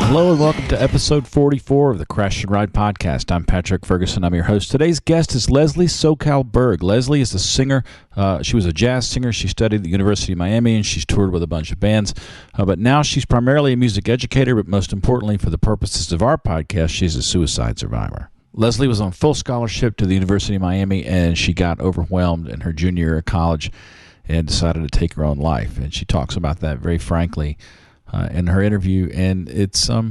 Hello and welcome to episode 44 of the Crash and Ride podcast. I'm Patrick Ferguson. I'm your host. Today's guest is Leslie Sokal-Berg. Leslie is a singer. She was a jazz singer. She studied at the University of Miami, and she's toured with a bunch of bands. But now she's primarily a music educator, but most importantly, for the purposes of our podcast, she's a suicide survivor. Leslie was on full scholarship to the University of Miami, and she got overwhelmed in her junior year of college and decided to take her own life. And she talks about that very frankly in her interview, and it's a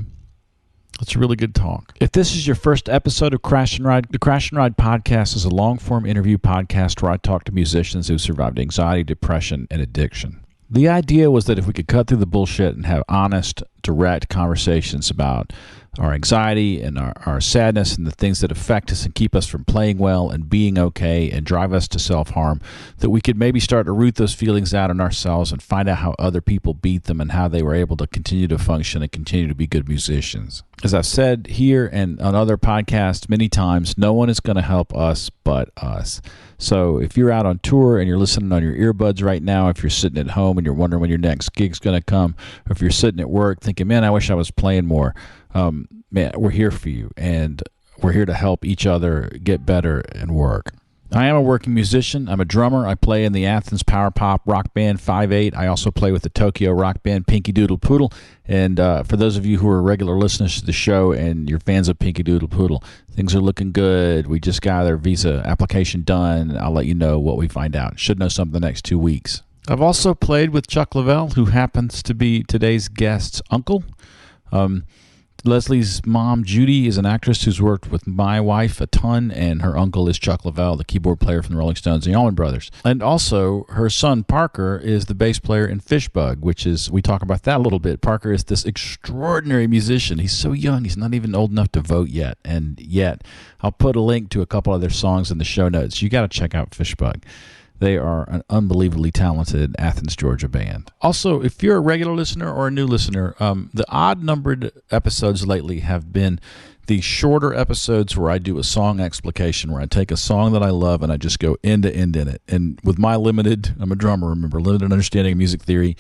really good talk. If this is your first episode of Crash and Ride, the Crash and Ride podcast is a long-form interview podcast where I talk to musicians who survived anxiety, depression, and addiction. The idea was that if we could cut through the bullshit and have honest, direct conversations about our anxiety and our sadness and the things that affect us and keep us from playing well and being okay and drive us to self-harm, that we could maybe start to root those feelings out in ourselves and find out how other people beat them and how they were able to continue to function and continue to be good musicians. As I've said here and on other podcasts many times, no one is going to help us but us. So if you're out on tour and you're listening on your earbuds right now, if you're sitting at home and you're wondering when your next gig's going to come, or if you're sitting at work thinking, man, I wish I was playing more, man, we're here for you, and we're here to help each other get better and work. I am a working musician. I'm a drummer. I play in the Athens power pop rock band 5/8. I also play with the Tokyo rock band Pinky Doodle Poodle. And for those of you who are regular listeners to the show and you're fans of Pinky Doodle Poodle, things are looking good. We just got their visa application done. I'll let you know what we find out. Should know something the next 2 weeks. I've also played with Chuck Leavell, who happens to be today's guest's uncle. Leslie's mom, Judy, is an actress who's worked with my wife a ton, and her uncle is Chuck Leavell, the keyboard player from the Rolling Stones and the Allman Brothers. And also, her son, Parker, is the bass player in Fishbug, which is, we talk about that a little bit. Parker is this extraordinary musician. He's so young. He's not even old enough to vote yet. And yet, I'll put a link to a couple of their songs in the show notes. You got to check out Fishbug. They are an unbelievably talented Athens, Georgia band. Also, if you're a regular listener or a new listener, the odd-numbered episodes lately have been the shorter episodes where I do a song explication, where I take a song that I love and I just go end to end in it. And with my I'm a drummer, remember, limited understanding of music theory,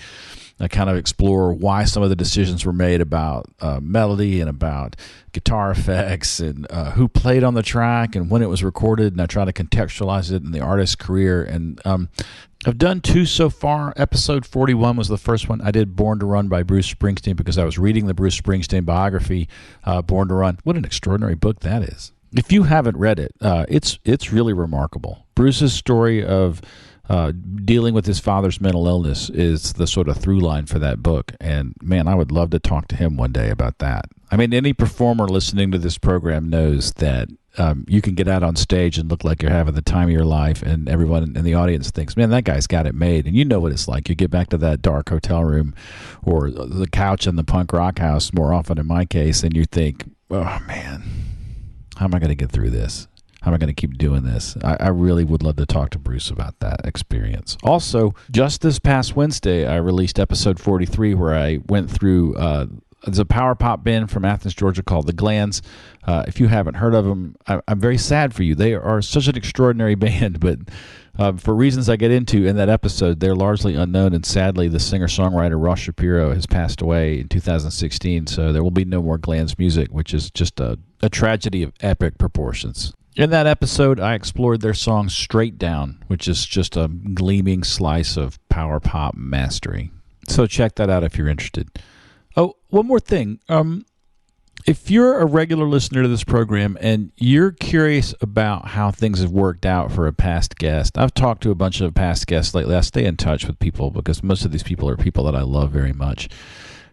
I kind of explore why some of the decisions were made about melody and about guitar effects and who played on the track and when it was recorded, and I try to contextualize it in the artist's career. And I've done 2 so far. Episode 41 was the first one. I did Born to Run by Bruce Springsteen because I was reading the Bruce Springsteen biography, Born to Run. What an extraordinary book that is. If you haven't read it, it's really remarkable. Bruce's story of dealing with his father's mental illness is the sort of through line for that book. And man, I would love to talk to him one day about that. I mean, any performer listening to this program knows that you can get out on stage and look like you're having the time of your life, and everyone in the audience thinks, man, that guy's got it made. And you know what it's like. You get back to that dark hotel room or the couch in the punk rock house, more often in my case, and you think, oh man, how am I going to get through this? How am I going to keep doing this? I really would love to talk to Bruce about that experience. Also, just this past Wednesday, I released episode 43 where I went through there's a power pop band from Athens, Georgia called the Glands. If you haven't heard of them, I'm very sad for you. They are such an extraordinary band, but for reasons I get into in that episode, they're largely unknown, and sadly, the singer-songwriter Ross Shapiro has passed away in 2016, so there will be no more Glands music, which is just a tragedy of epic proportions. In that episode, I explored their song Straight Down, which is just a gleaming slice of power pop mastery. So check that out if you're interested. Oh, one more thing. If you're a regular listener to this program and you're curious about how things have worked out for a past guest, I've talked to a bunch of past guests lately. I stay in touch with people because most of these people are people that I love very much.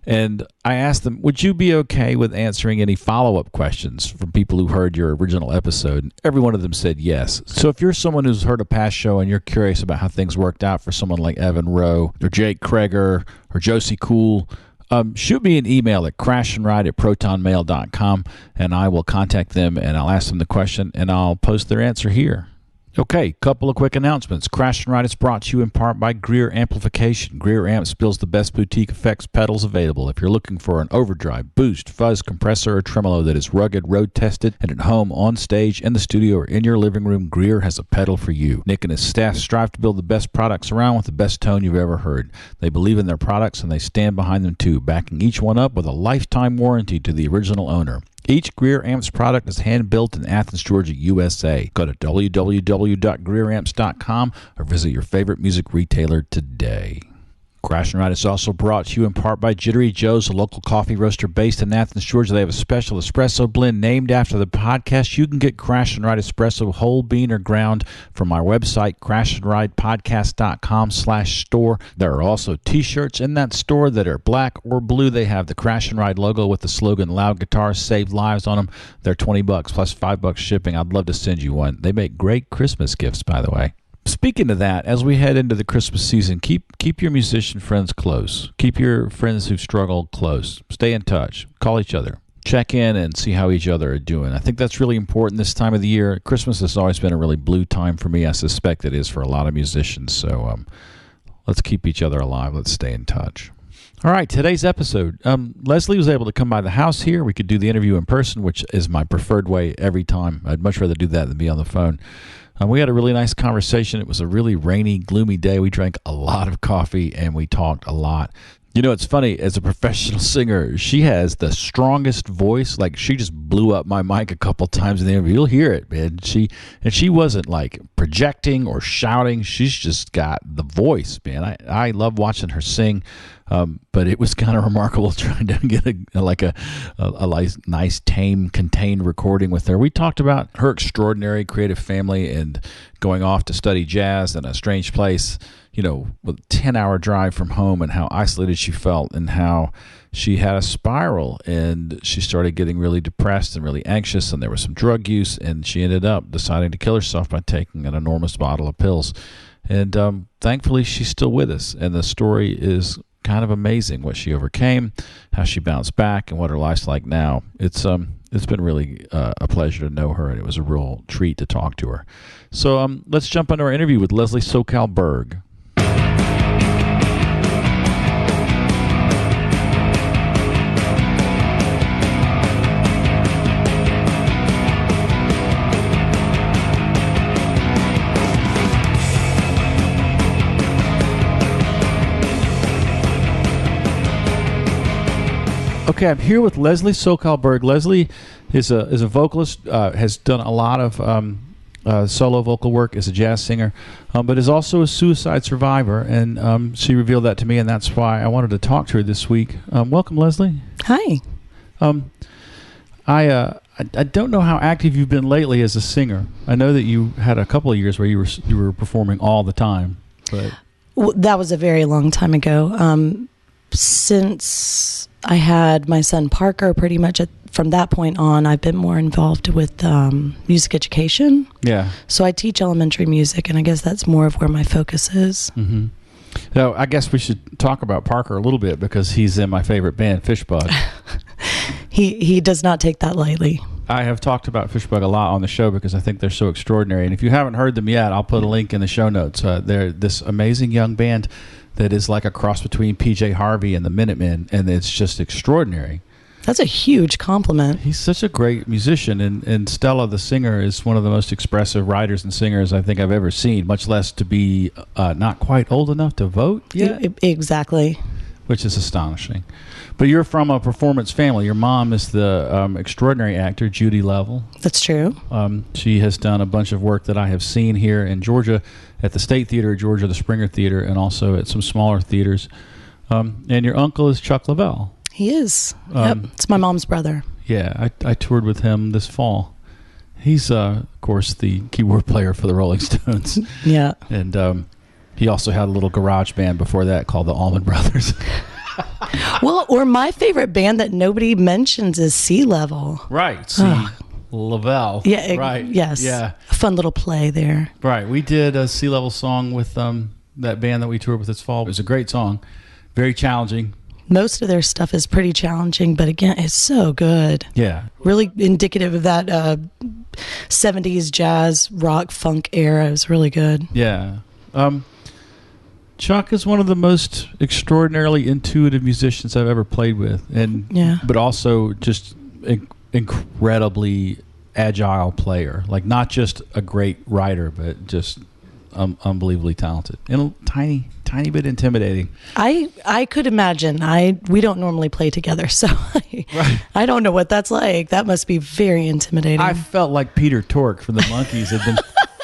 And I asked them, would you be okay with answering any follow-up questions from people who heard your original episode? And every one of them said yes. So if you're someone who's heard a past show and you're curious about how things worked out for someone like Evan Rowe or Jake Kreger or Josie Cool, shoot me an email at crashandride@protonmail.com, and I will contact them and I'll ask them the question and I'll post their answer here. Okay, couple of quick announcements. Crash and Ride is brought to you in part by Greer Amplification. Greer Amps builds the best boutique effects pedals available. If you're looking for an overdrive, boost, fuzz, compressor, or tremolo that is rugged, road-tested, and at home, on stage, in the studio, or in your living room, Greer has a pedal for you. Nick and his staff strive to build the best products around with the best tone you've ever heard. They believe in their products, and they stand behind them too, backing each one up with a lifetime warranty to the original owner. Each Greer Amps product is hand-built in Athens, Georgia, USA. Go to www.greeramps.com or visit your favorite music retailer today. Crash and Ride is also brought to you in part by Jittery Joe's, a local coffee roaster based in Athens, Georgia. They have a special espresso blend named after the podcast. You can get Crash and Ride espresso whole bean or ground from our website, crashandridepodcast.com/store. There are also t-shirts in that store that are black or blue. They have the Crash and Ride logo with the slogan, "Loud Guitars Save Lives" on them. They're $20 plus $5 shipping. I'd love to send you one. They make great Christmas gifts, by the way. Speaking of that, as we head into the Christmas season, keep your musician friends close. Keep your friends who struggle close. Stay in touch. Call each other. Check in and see how each other are doing. I think that's really important this time of the year. Christmas has always been a really blue time for me. I suspect it is for a lot of musicians. So let's keep each other alive. Let's stay in touch. All right, today's episode. Leslie was able to come by the house here. We could do the interview in person, which is my preferred way every time. I'd much rather do that than be on the phone. We had a really nice conversation. It was a really rainy, gloomy day. We drank a lot of coffee, and we talked a lot. You know, it's funny, as a professional singer, she has the strongest voice. Like, she just blew up my mic a couple times in the interview. You'll hear it, man. She wasn't, like, projecting or shouting. She's just got the voice, man. I love watching her sing. But it was kind of remarkable trying to get a nice, tame, contained recording with her. We talked about her extraordinary creative family and going off to study jazz in a strange place, you know, with a 10-hour drive from home, and how isolated she felt, and how she had a spiral, and she started getting really depressed and really anxious, and there was some drug use, and she ended up deciding to kill herself by taking an enormous bottle of pills. And thankfully, she's still with us, and the story is kind of amazing what she overcame, how she bounced back, and what her life's like now. It's been really a pleasure to know her, and it was a real treat to talk to her. So let's jump into our interview with Leslie Sokal-Berg. Okay, I'm here with Leslie Sokal-Berg. Leslie is a vocalist, has done a lot of solo vocal work as a jazz singer, but is also a suicide survivor, and she revealed that to me, and that's why I wanted to talk to her this week. Welcome, Leslie. Hi. I don't know how active you've been lately as a singer. I know that you had a couple of years where you were performing all the time, but that was a very long time ago. Since I had my son Parker, pretty much from that point on, I've been more involved with music education. Yeah. So I teach elementary music, and I guess that's more of where my focus is. Mm-hmm. So I guess we should talk about Parker a little bit, because he's in my favorite band, Fishbug. He does not take that lightly. I have talked about Fishbug a lot on the show because I think they're so extraordinary. And if you haven't heard them yet, I'll put a link in the show notes. They're this amazing young band that is like a cross between PJ Harvey and the Minutemen, and it's just extraordinary. That's a huge compliment. He's such a great musician, and Stella, the singer, is one of the most expressive writers and singers I think I've ever seen, much less to be not quite old enough to vote yet. Exactly. Which is astonishing. But you're from a performance family. Your mom is the extraordinary actor, Judy Lovell. That's true. She has done a bunch of work that I have seen here in Georgia, at the State Theater of Georgia, the Springer Theater, and also at some smaller theaters. And your uncle is Chuck Leavell. He is. Yep. It's my mom's brother. Yeah, I toured with him this fall. He's, of course, the keyboard player for the Rolling Stones. Yeah. And he also had a little garage band before that called the Allman Brothers. Well, or my favorite band that nobody mentions is Sea Level. Right. Leavell. Yeah. Right. Yes. Yeah. A fun little play there. Right. We did a Sea Level song with that band that we toured with this fall. It was a great song. Very challenging. Most of their stuff is pretty challenging, but again, it's so good. Yeah. Really indicative of that 70s jazz, rock, funk era. It was really good. Yeah. Chuck is one of the most extraordinarily intuitive musicians I've ever played with, but also just incredibly agile player. Like, not just a great writer, but just unbelievably talented and a tiny bit intimidating. I could imagine. We don't normally play together, so I don't know what that's like. That must be very intimidating. I felt like Peter Tork from the Monkees had been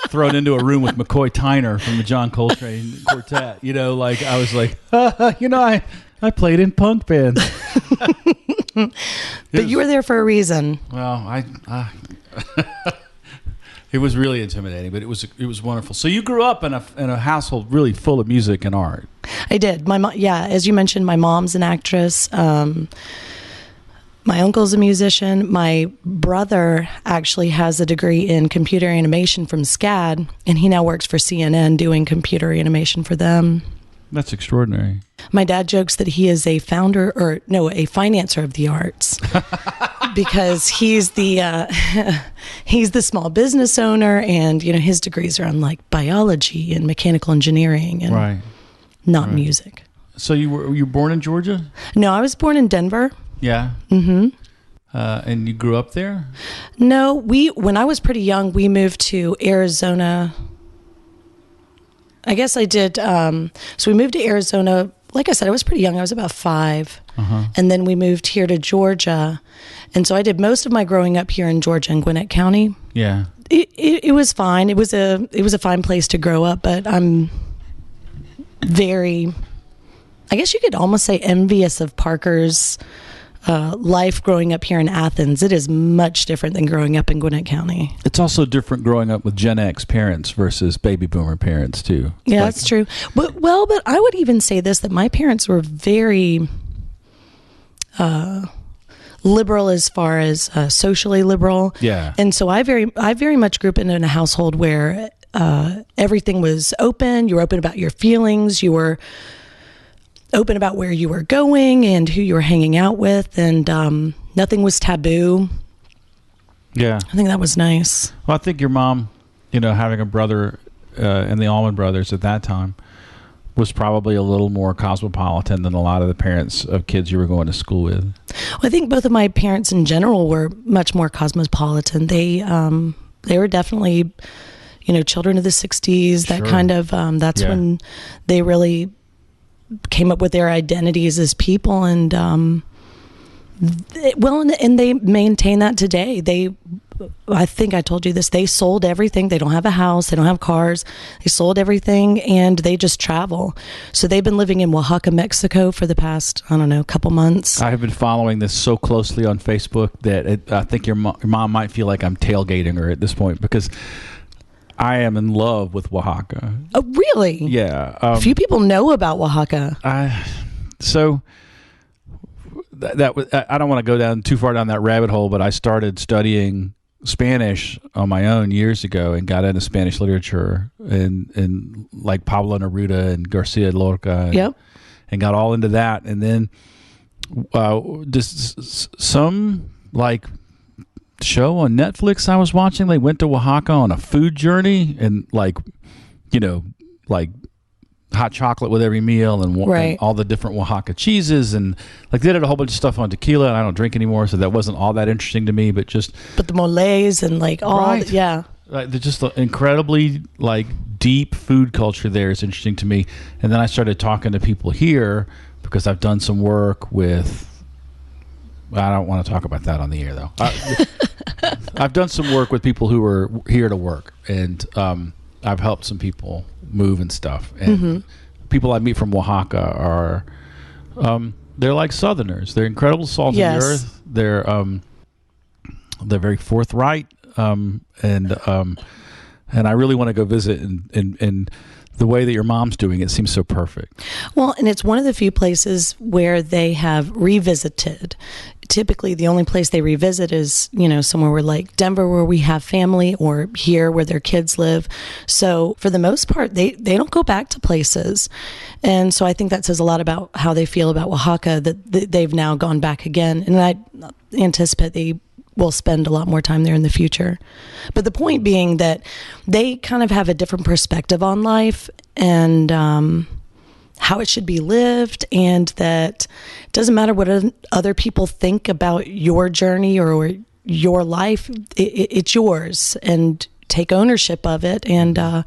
thrown into a room with McCoy Tyner from the John Coltrane Quartet. Like I was like, I played in punk bands. But you were there for a reason. Well, it was really intimidating, but it was wonderful. So you grew up in a household really full of music and art. I did. My mom, as you mentioned, my mom's an actress. My uncle's a musician. My brother actually has a degree in computer animation from SCAD, and he now works for CNN doing computer animation for them. That's extraordinary. My dad jokes that he is a financer of the arts because he's the small business owner, and his degrees are on like biology and mechanical engineering and not music. So you were born in Georgia? No, I was born in Denver. Yeah. Mm-hmm. And you grew up there? No, when I was pretty young, we moved to Arizona. I guess I did. So we moved to Arizona. Like I said, I was pretty young. I was about 5. Uh-huh. And then we moved here to Georgia. And so I did most of my growing up here in Georgia and Gwinnett County. Yeah. It was fine. It was a fine place to grow up, but I'm very, I guess you could almost say, envious of Parker's life growing up here in Athens. It is much different than growing up in Gwinnett County. It's also different growing up with Gen X parents versus baby boomer parents too. Yeah, that's true. But I would even say this, that my parents were very liberal as far as socially liberal. Yeah. And so I very much grew up in a household where everything was open. You were open about your feelings. You were open about where you were going and who you were hanging out with, and nothing was taboo. Yeah. I think that was nice. Well, I think your mom, having a brother and the Allman Brothers at that time was probably a little more cosmopolitan than a lot of the parents of kids you were going to school with. Well, I think both of my parents in general were much more cosmopolitan. They were definitely, children of the 60s, that kind of, that's when they really came up with their identities as people, and and they maintain that today. I think I told you this, they sold everything. They don't have a house, they don't have cars, they sold everything, and they just travel. So they've been living in Oaxaca, Mexico for the past, couple months. I have been following this so closely on Facebook that I think your mom might feel like I'm tailgating her at this point, because I am in love with Oaxaca. Oh, really? Yeah. Few people know about Oaxaca. So that was, I don't want to go down too far down that rabbit hole, but I started studying Spanish on my own years ago and got into Spanish literature and like Pablo Neruda and Garcia Lorca. And got all into that. And then just some like show on Netflix I was watching, they went to Oaxaca on a food journey, and like hot chocolate with every meal, and all the different Oaxaca cheeses, and like they did a whole bunch of stuff on tequila, and I don't drink anymore, so that wasn't all that interesting to me, but the moles and like all they're just incredibly like deep food culture there is interesting to me. And then I started talking to people here because I've done some work with, I don't want to talk about that on the air though. I've done some work with people who are here to work, and I've helped some people move and stuff. And people I meet from Oaxaca are, they're like Southerners. They're incredible salt of the earth. They're very forthright, and I really want to go visit. And the way that your mom's doing it seems so perfect. Well, and it's one of the few places where they have revisited. Typically, the only place they revisit is, somewhere where like Denver, where we have family, or here where their kids live. So for the most part, they don't go back to places. And so I think that says a lot about how they feel about Oaxaca, that they've now gone back again. And I anticipate they will spend a lot more time there in the future. But the point being that they kind of have a different perspective on life and how it should be lived, and that it doesn't matter what other people think about your journey or your life. It's yours, and take ownership of it. And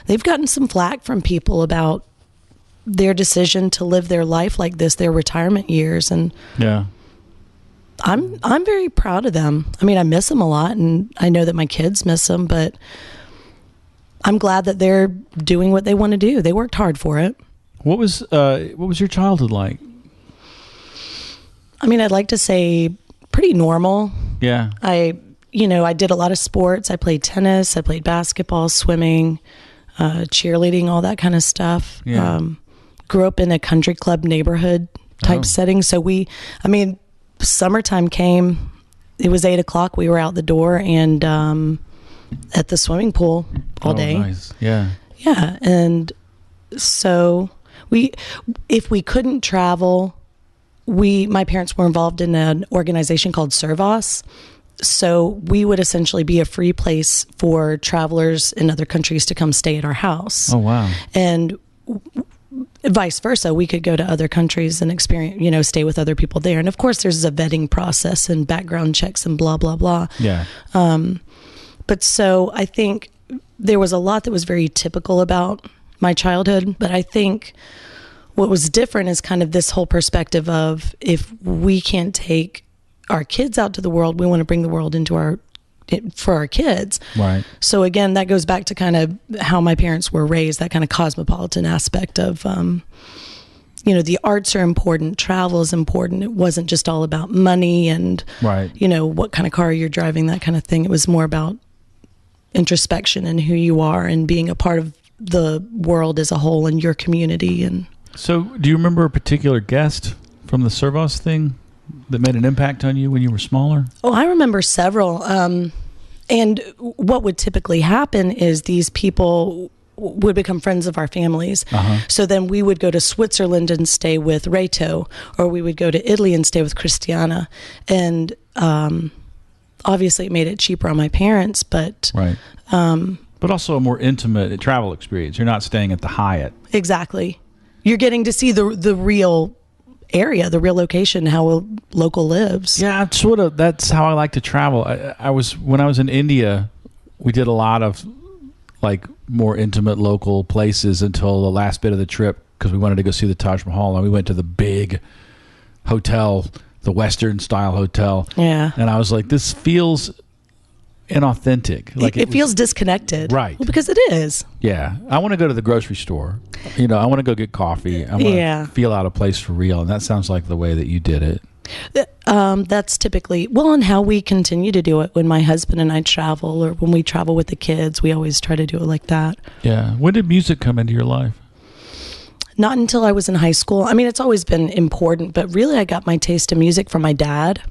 they've gotten some flack from people about their decision to live their life like this, their retirement years. And yeah, I'm very proud of them. I mean, I miss them a lot, and I know that my kids miss them, but I'm glad that they're doing what they want to do. They worked hard for it. What was your childhood like? I mean, I'd like to say pretty normal. Yeah. I did a lot of sports. I played tennis, I played basketball, swimming, cheerleading, all that kind of stuff. Yeah. Grew up in a country club neighborhood type setting. So summertime came, it was 8:00. We were out the door and at the swimming pool all day. Nice. Yeah. Yeah. And so if we couldn't travel, my parents were involved in an organization called Servos. So we would essentially be a free place for travelers in other countries to come stay at our house. Oh, wow. And vice versa, we could go to other countries and experience, stay with other people there. And of course, there's a vetting process and background checks and blah, blah, blah. Yeah. But so I think there was a lot that was very typical about my childhood. But I think what was different is kind of this whole perspective of, if we can't take our kids out to the world, we want to bring the world for our kids. Right. So again, that goes back to kind of how my parents were raised, that kind of cosmopolitan aspect of, the arts are important, travel is important. It wasn't just all about money and, right. What kind of car you're driving, that kind of thing. It was more about introspection and who you are and being a part of the world as a whole and your community. And so do you remember a particular guest from the Servos thing that made an impact on you when you were smaller? Oh, I remember several. And what would typically happen is these people would become friends of our families. Uh-huh. So then we would go to Switzerland and stay with Reto, or we would go to Italy and stay with Christiana. And obviously it made it cheaper on my parents, but... Right. But also a more intimate travel experience. You're not staying at the Hyatt. Exactly. You're getting to see the real area, the real location, how a local lives. Yeah, that's how I like to travel. When I was in India, we did a lot of like more intimate local places until the last bit of the trip, because we wanted to go see the Taj Mahal, and we went to the big hotel, the Western style hotel. Yeah. And I was like, this feels inauthentic. Like it feels disconnected. Right. Well, because it is. Yeah. I want to go to the grocery store. I want to go get coffee. I want to feel out of place for real. And that sounds like the way that you did it. That's typically, and how we continue to do it when my husband and I travel, or when we travel with the kids, we always try to do it like that. Yeah. When did music come into your life? Not until I was in high school. I mean, it's always been important, but really I got my taste in music from my dad.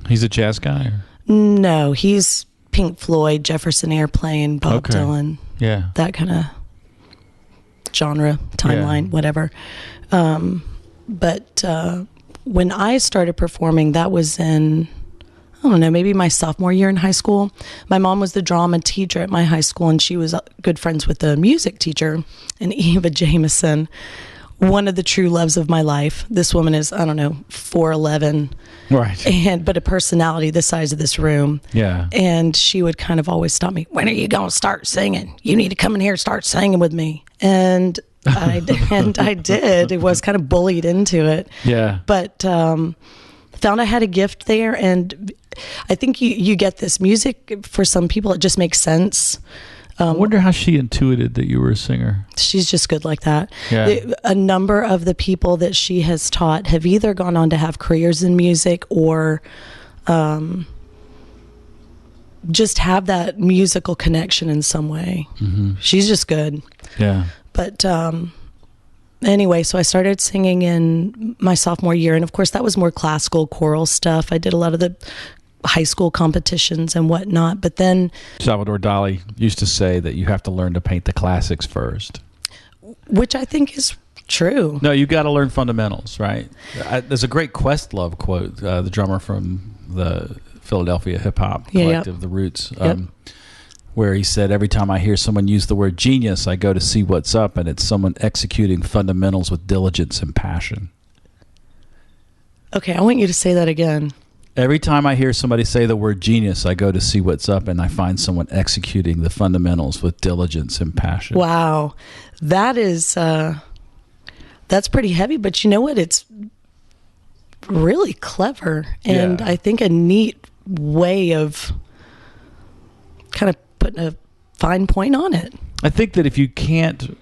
He's a jazz guy? No, he's Pink Floyd, Jefferson Airplane, Bob Dylan. Yeah. That kind of genre, timeline, whatever. But when I started performing, that was in, I don't know, maybe my sophomore year in high school. My mom was the drama teacher at my high school, and she was good friends with the music teacher, and Eva Jameson, one of the true loves of my life. This woman is, 4'11", right? But a personality the size of this room. Yeah. And she would kind of always stop me. When are you going to start singing? You need to come in here and start singing with me. And I did. It was kind of bullied into it. Yeah. But found I had a gift there, and I think you get this music. For some people, it just makes sense. I wonder how she intuited that you were a singer. She's just good like that. Yeah. A number of the people that she has taught have either gone on to have careers in music, or just have that musical connection in some way. Mm-hmm. She's just good. Yeah. But anyway, so I started singing in my sophomore year, and of course that was more classical choral stuff. I did a lot of the high school competitions and whatnot, but then Salvador Dali used to say that you have to learn to paint the classics first, which I think is true. No, you got to learn fundamentals, right? There's a great Questlove quote, the drummer from the Philadelphia hip hop collective, The Roots, where he said, every time I hear someone use the word genius, I go to see what's up, and it's someone executing fundamentals with diligence and passion. Okay, I want you to say that again. Every time I hear somebody say the word genius, I go to see what's up, and I find someone executing the fundamentals with diligence and passion. Wow. That is, that's pretty heavy, but you know what? It's really clever, and I think a neat way of kind of putting a fine point on it. I think that if you can't,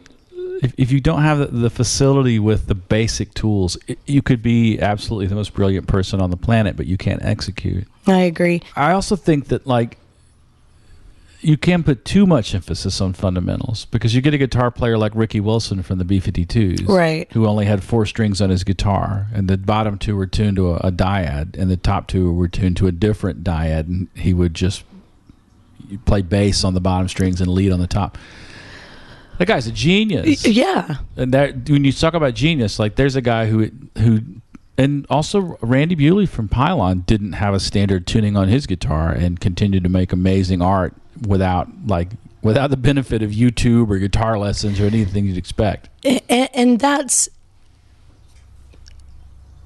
if you don't have the facility with the basic tools, you could be absolutely the most brilliant person on the planet, but you can't execute. I agree. I also think that, like, you can't put too much emphasis on fundamentals, because you get a guitar player like Ricky Wilson from the B-52s, right, who only had 4 strings on his guitar, and the bottom 2 were tuned to a dyad, and the top 2 were tuned to a different dyad, and he would just play bass on the bottom strings and lead on the top. That guy's a genius. Yeah. And that, when you talk about genius, like, there's a guy who and also Randy Bewley from Pylon didn't have a standard tuning on his guitar and continued to make amazing art without the benefit of YouTube or guitar lessons or anything you'd expect. And that's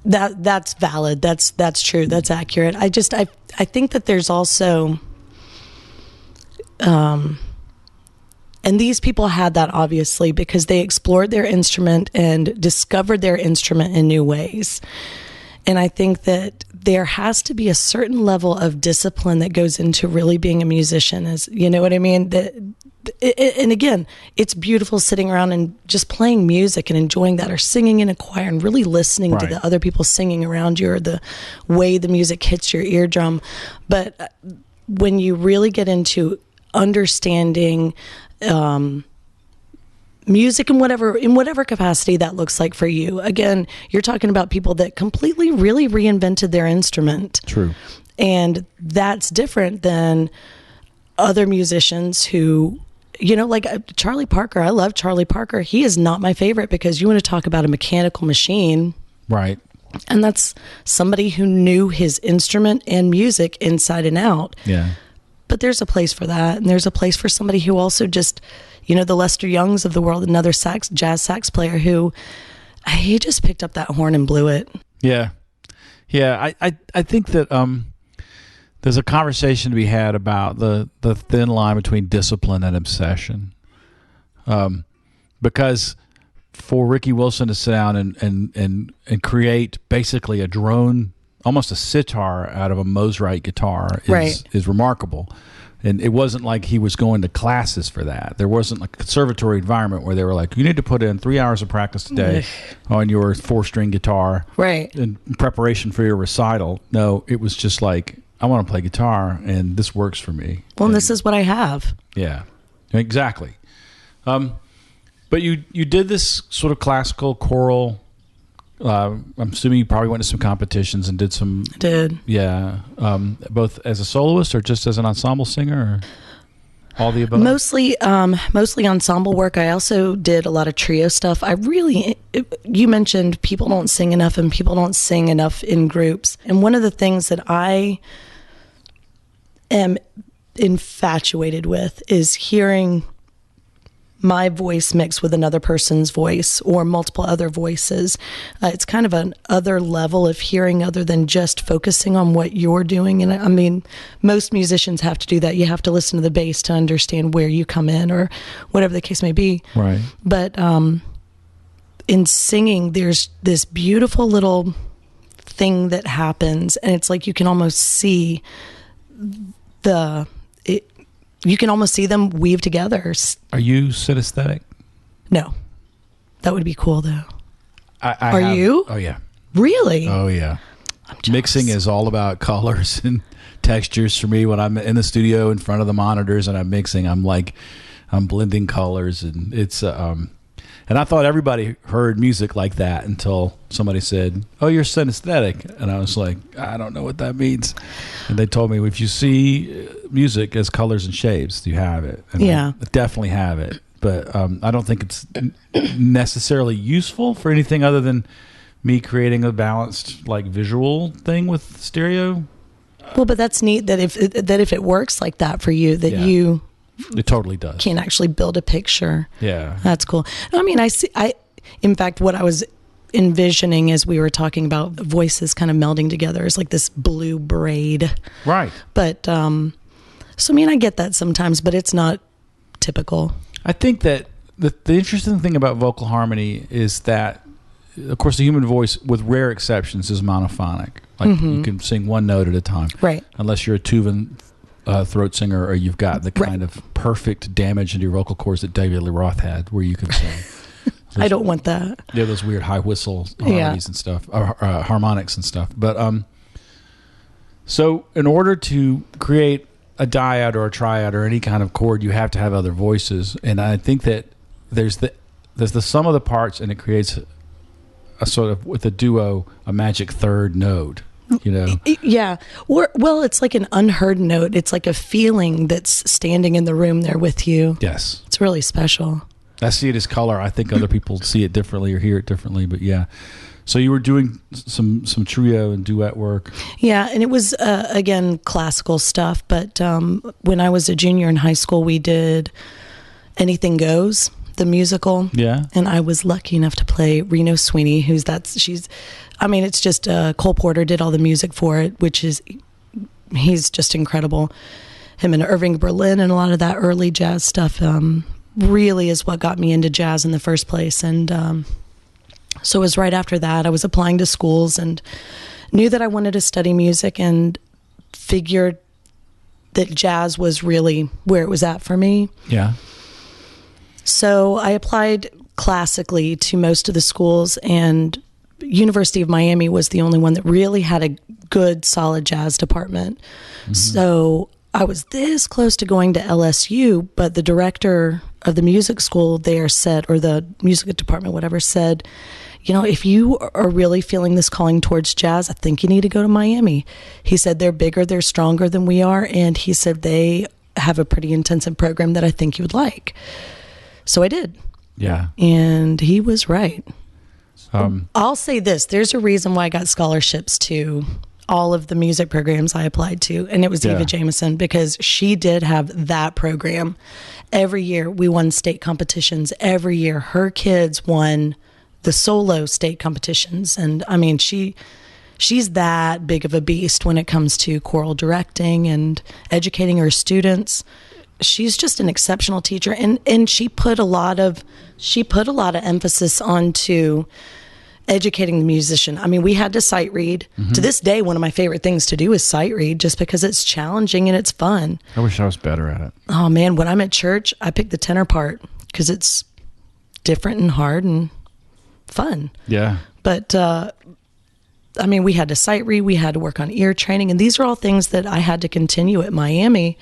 valid. That's true. That's accurate. I think that there's also and these people had that, obviously, because they explored their instrument and discovered their instrument in new ways. And I think that there has to be a certain level of discipline that goes into really being a musician. As you know what I mean? And again, it's beautiful sitting around and just playing music and enjoying that, or singing in a choir and really listening to the other people singing around you, or the way the music hits your eardrum. But when you really get into understanding music in whatever capacity that looks like for you. Again, you're talking about people that completely really reinvented their instrument. True. And that's different than other musicians who, like Charlie Parker. I love Charlie Parker. He is not my favorite, because you want to talk about a mechanical machine. Right. And that's somebody who knew his instrument and music inside and out. Yeah. But there's a place for that, and there's a place for somebody who also just, the Lester Youngs of the world, another jazz sax player who, he just picked up that horn and blew it. Yeah. Yeah, I think that there's a conversation to be had about the thin line between discipline and obsession. Because for Ricky Wilson to sit down and create basically a drone, almost a sitar out of a Mosrite guitar is remarkable. And it wasn't like he was going to classes for that. There wasn't like a conservatory environment where they were like, you need to put in 3 hours of practice a day on your 4-string guitar, right, in preparation for your recital. No, it was just like, I want to play guitar, and this works for me. Well, and this is what I have. Yeah, exactly. But you did this sort of classical choral. I'm assuming you probably went to some competitions and did some. I did. Yeah. Both as a soloist or just as an ensemble singer, or all the above? Mostly ensemble work. I also did a lot of trio stuff. You mentioned people don't sing enough, and people don't sing enough in groups. And one of the things that I am infatuated with is hearing my voice mixed with another person's voice or multiple other voices. It's kind of an other level of hearing other than just focusing on what you're doing. And I mean, most musicians have to do that. You have to listen to the bass to understand where you come in, or whatever the case may be. Right. But in singing, there's this beautiful little thing that happens, and it's like you can almost see you can almost see them weave together. Are you synesthetic? No. That would be cool, though. Are you? Oh, yeah. Really? Oh, yeah. I'm jealous. Mixing is all about colors and textures for me. When I'm in the studio in front of the monitors and I'm mixing, I'm blending colors, and it's and I thought everybody heard music like that until somebody said, "Oh, you're synesthetic," and I was like, "I don't know what that means." And they told me, if you see music as colors and shapes, you have it. And yeah, I definitely have it. but I don't think it's necessarily useful for anything other than me creating a balanced like visual thing with stereo. Well, but that's neat that if it works like that for you, that you it totally does can actually build a picture. Yeah, that's cool. I mean, in fact, what I was envisioning as we were talking about voices kind of melding together is like this blue braid, right? But so I mean, I get that sometimes, but it's not typical. I think that the interesting thing about vocal harmony is that, of course, the human voice, with rare exceptions, is monophonic. Like you can sing one note at a time, right? Unless you're a Tuvan throat singer, or you've got the kind of perfect damage into your vocal cords that David Lee Roth had, where you can sing. I don't want that. Yeah, those weird high whistle harmonies and stuff, harmonics and stuff. But so in order to create a dyad or a triad or any kind of chord, you have to have other voices, and I think that there's the sum of the parts, and it creates a sort of, with a duo, a magic third note. You know? Yeah. Well, it's like an unheard note. It's like a feeling that's standing in the room there with you. Yes. It's really special. I see it as color. I think other people see it differently or hear it differently, but yeah. So you were doing some trio and duet work. Yeah, and it was, again, classical stuff. But when I was a junior in high school, we did Anything Goes, the musical. Yeah. And I was lucky enough to play Reno Sweeney, it's just Cole Porter did all the music for it, he's just incredible. Him and Irving Berlin and a lot of that early jazz stuff really is what got me into jazz in the first place. And so it was right after that I was applying to schools and knew that I wanted to study music, and figured that jazz was really where it was at for me. Yeah. So I applied classically to most of the schools, and University of Miami was the only one that really had a good, solid jazz department. Mm-hmm. So I was this close to going to LSU, but the director of the music school there said, or the music department, whatever, said, if you are really feeling this calling towards jazz, I think you need to go to Miami. He said they're bigger, they're stronger than we are, and he said they have a pretty intensive program that I think you would like. So I did. Yeah. And he was right. I'll say this. There's a reason why I got scholarships to all of the music programs I applied to, and it was Eva Jameson, because she did have that program. Every year we won state competitions. Every year her kids won the solo state competitions. And I mean, she's that big of a beast when it comes to choral directing and educating her students. She's just an exceptional teacher, and she put a lot of emphasis onto educating the musician. I mean, we had to sight read. Mm-hmm. To this day, one of my favorite things to do is sight read, just because it's challenging and it's fun. I wish I was better at it. Oh man, when I'm at church, I pick the tenor part because it's different and hard and fun. Yeah. But we had to sight read, we had to work on ear training, and these are all things that I had to continue at Miami.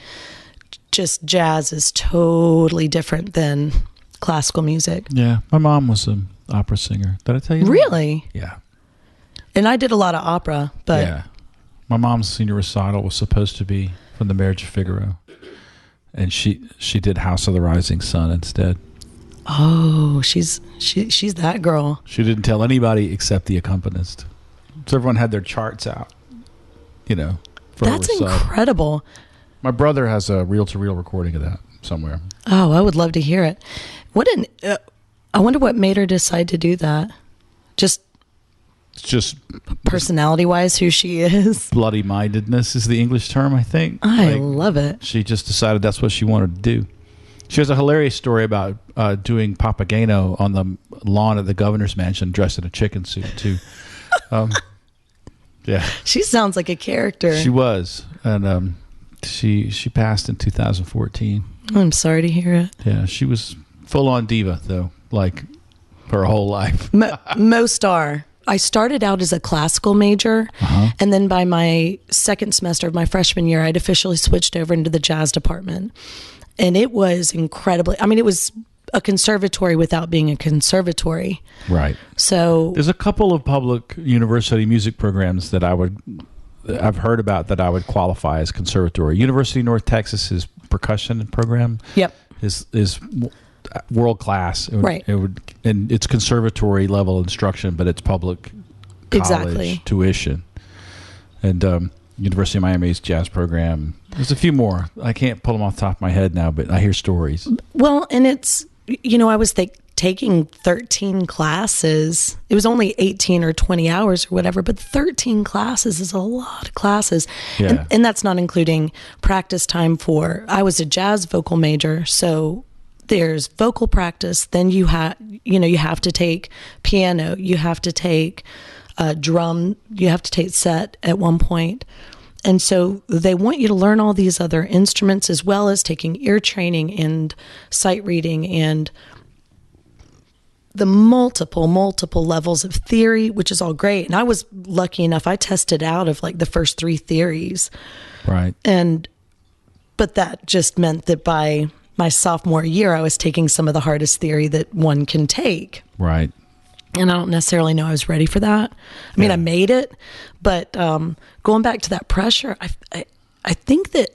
Just jazz is totally different than classical music. Yeah. My mom was an opera singer. Did I tell you that? Really? Yeah. And I did a lot of opera, but... Yeah. My mom's senior recital was supposed to be from The Marriage of Figaro. And she did House of the Rising Sun instead. Oh, she's that girl. She didn't tell anybody except the accompanist. So everyone had their charts out, for That's incredible. My brother has a reel-to-reel recording of that somewhere. Oh, I would love to hear it. I wonder what made her decide to do that. Just personality-wise, who she is. Bloody-mindedness is the English term, I think. I love it. She just decided that's what she wanted to do. She has a hilarious story about doing Papageno on the lawn of the governor's mansion dressed in a chicken suit, too. Yeah. She sounds like a character. She was. And she passed in 2014. I'm sorry to hear it. Yeah, she was full-on diva, though, like her whole life. Most are. I started out as a classical major, and then by my second semester of my freshman year, I'd officially switched over into the jazz department. And it was incredibly... I mean, it was a conservatory without being a conservatory. Right. So... There's a couple of public university music programs that I've heard about that I would qualify as conservatory. University of North Texas's percussion program. Yep. is world class. Right. And it's conservatory level instruction, but it's public college tuition. And University of Miami's jazz program. There's a few more. I can't pull them off the top of my head now, but I hear stories. Well, and it's, I was taking 13 classes. It was only 18 or 20 hours or whatever, but 13 classes is a lot of classes. Yeah. And that's not including practice time I was a jazz vocal major, so there's vocal practice, then you have to take piano, you have to take drum, you have to take set at one point. And so they want you to learn all these other instruments as well as taking ear training and sight reading and the multiple levels of theory, which is all great. And I was lucky enough, I tested out of like the first 3 theories. Right. But that just meant that by my sophomore year, I was taking some of the hardest theory that one can take. Right. And I don't necessarily know I was ready for that. I mean, I made it, but going back to that pressure, I think that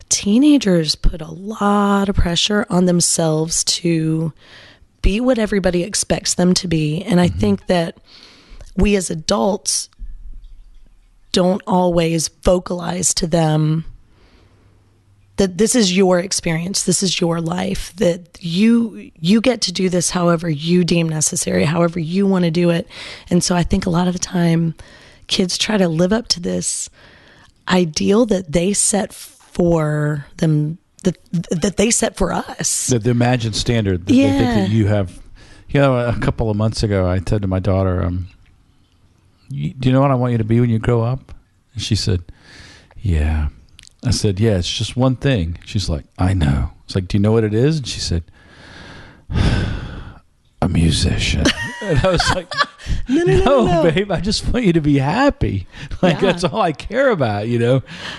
teenagers put a lot of pressure on themselves to be what everybody expects them to be. And I think that we as adults don't always vocalize to them that this is your experience, this is your life, that you get to do this however you deem necessary, however you want to do it. And so I think a lot of the time kids try to live up to this ideal that they set for them, that they set for us. The imagined standard that they think that you have. A couple of months ago, I said to my daughter, do you know what I want you to be when you grow up? And she said, yeah. I said, yeah, it's just one thing. She's like, I know. It's like, do you know what it is? And she said, a musician. And I was like, no, babe, I just want you to be happy. Like, that's all I care about,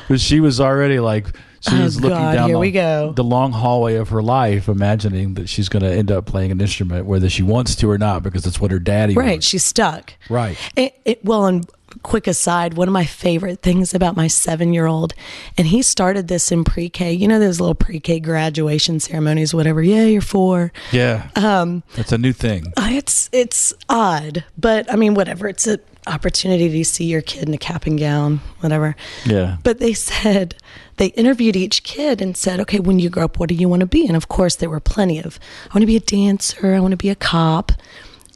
But she was already like, she was looking down the long hallway of her life, imagining that she's going to end up playing an instrument, whether she wants to or not, because that's what her daddy wants. Right, she's stuck. Right. Well, and quick aside, one of my favorite things about my 7-year-old, and he started this in pre-K. Those little pre-K graduation ceremonies, whatever. Yeah, you're 4. Yeah. That's a new thing. It's odd, but I mean, whatever. It's an opportunity to see your kid in a cap and gown, whatever. Yeah. But they interviewed each kid and said, okay, when you grow up, what do you want to be? And of course, there were plenty of, I want to be a dancer, I want to be a cop.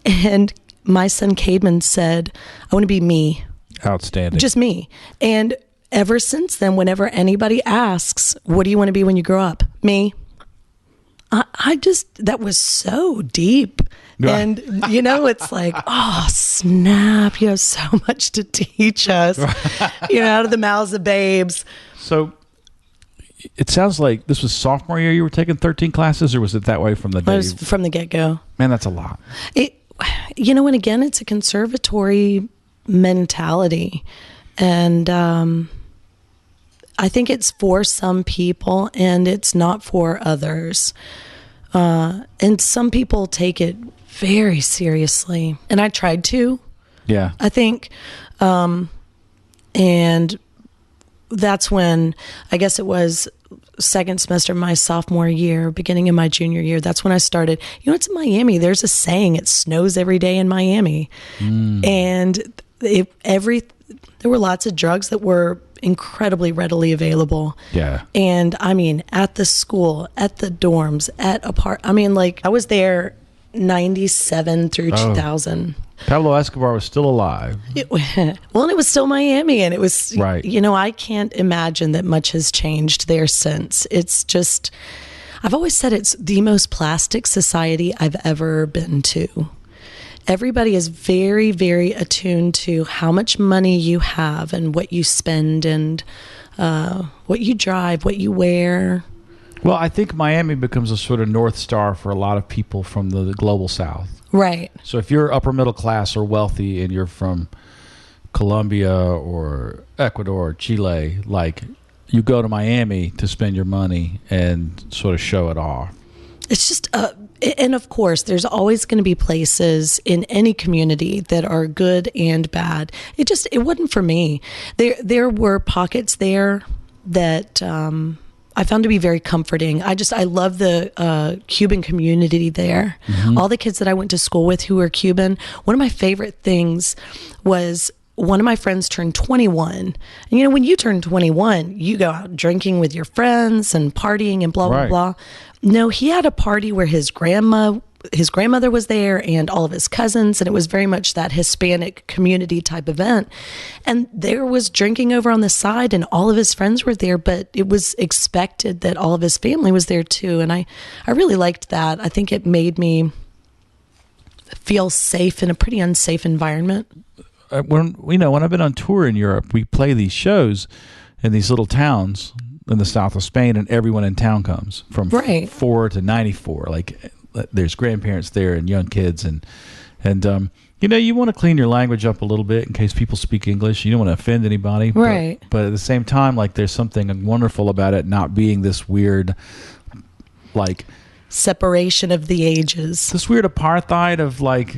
And my son Cademan said, I want to be me. Outstanding. Just me. And ever since then, whenever anybody asks, what do you want to be when you grow up? Me. That was so deep. And, it's like, oh, snap. You have so much to teach us, out of the mouths of babes. So it sounds like this was sophomore year you were taking 13 classes, or was it that way from the day? It was from the get-go. Man, that's a lot. And again, it's a conservatory mentality. And I think it's for some people and it's not for others. And some people take it very seriously. And I tried to. Yeah. I think. And that's when, I guess it was second semester of my sophomore year, beginning of my junior year. That's when I started. It's in Miami. There's a saying, it snows every day in Miami. And there were lots of drugs that were incredibly readily available. Yeah. And I mean, at the school, at the dorms, I was there 97 through 2000. Pablo Escobar was still alive. And it was still Miami, and it was, right. I can't imagine that much has changed there since. It's just, I've always said it's the most plastic society I've ever been to. Everybody is very, very attuned to how much money you have and what you spend and what you drive, what you wear. Well, I think Miami becomes a sort of North Star for a lot of people from the global South. Right. So if you're upper middle class or wealthy and you're from Colombia or Ecuador or Chile, like, you go to Miami to spend your money and sort of show it off. It's just, and of course, there's always going to be places in any community that are good and bad. It wasn't for me. There were pockets there that I found to be very comforting. I love the Cuban community there. All the kids that I went to school with who were Cuban, one of my favorite things was one of my friends turned 21. And, you know, when you turn 21, you go out drinking with your friends and partying and blah, blah, blah. No, he had a party where his grandmother was there and all of his cousins, and it was very much that Hispanic community type event. And there was drinking over on the side, and all of his friends were there, but it was expected that all of his family was there too. And I really liked that. I think it made me feel safe in a pretty unsafe environment. When I've been on tour in Europe, we play these shows in these little towns in the south of Spain, and everyone in town comes from 4 to 94. Like, there's grandparents there and young kids, and you want to clean your language up a little bit in case people speak English. You don't want to offend anybody, right? But at the same time, like, there's something wonderful about it not being this weird, like, separation of the ages, this weird apartheid of, like,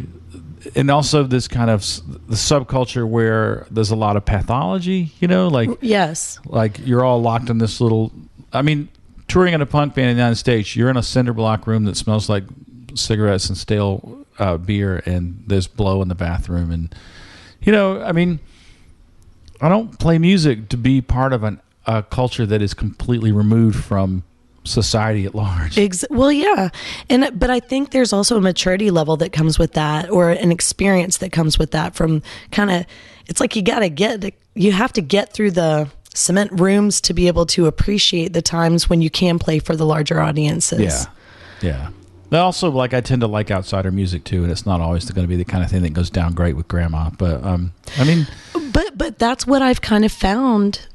and also this kind of the subculture where there's a lot of pathology, like, yes, like you're all locked in this little, I mean, touring in a punk band in the United States, you're in a cinder block room that smells like cigarettes and stale beer, and there's blow in the bathroom. And, I mean, I don't play music to be part of a culture that is completely removed from society at large. Well, yeah. But I think there's also a maturity level that comes with that, or an experience that comes with that, from kind of, it's like you have to get through the cement rooms to be able to appreciate the times when you can play for the larger audiences. Yeah. But also, like, I tend to like outsider music too, and it's not always going to be the kind of thing that goes down great with grandma. But I mean, but that's what I've kind of found.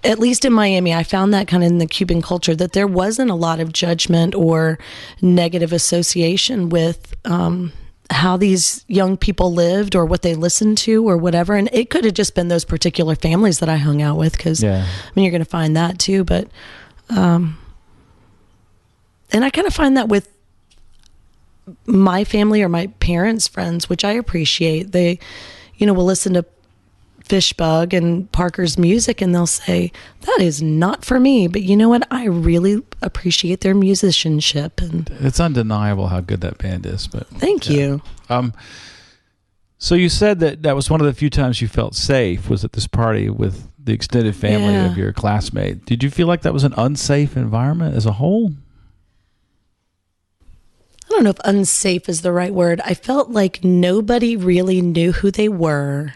At least in Miami, I found that kind of in the Cuban culture, that there wasn't a lot of judgment or negative association with how these young people lived or what they listened to or whatever. And it could have just been those particular families that I hung out with, because, I mean, you're going to find that too. But, and I kind of find that with my family or my parents' friends, which I appreciate. They, will listen to Fishbug and Parker's music, and they'll say, that is not for me, but you know what, I really appreciate their musicianship. And it's undeniable how good that band is. But thank you. So you said that was one of the few times you felt safe, was at this party with the extended family of your classmate. Did you feel like that was an unsafe environment as a whole? I don't know if unsafe is the right word. I felt like nobody really knew who they were,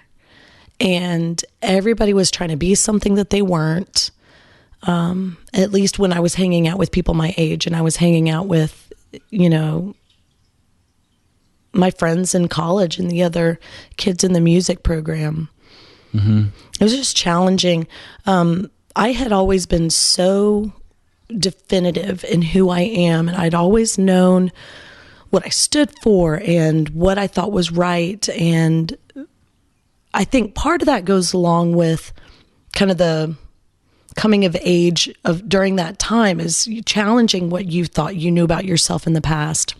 and everybody was trying to be something that they weren't. At least when I was hanging out with people my age, and I was hanging out with, my friends in college and the other kids in the music program. Mm-hmm. It was just challenging. I had always been so definitive in who I am, and I'd always known what I stood for and what I thought was right. And I think part of that goes along with kind of the coming of age of during that time, is challenging what you thought you knew about yourself in the past.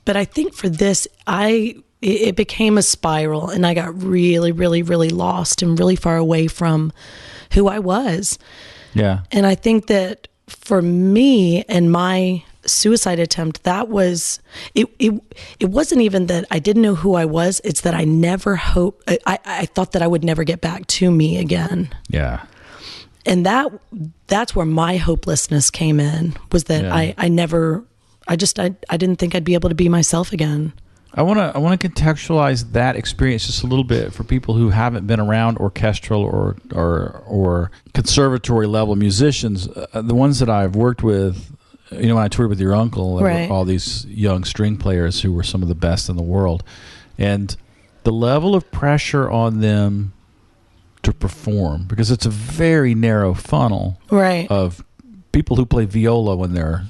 But I think for this, it became a spiral, and I got really, really, really lost and really far away from who I was. Yeah. And I think that for me and my suicide attempt, that was, it wasn't even that I didn't know who I was. It's that I thought that I would never get back to me again. Yeah. And that's where my hopelessness came in, was that I didn't think I'd be able to be myself again. I want to contextualize that experience just a little bit for people who haven't been around orchestral or conservatory level musicians. The ones that I've worked with, when I toured with your uncle, there were all these young string players who were some of the best in the world, and the level of pressure on them to perform, because it's a very narrow funnel of people who play viola when they're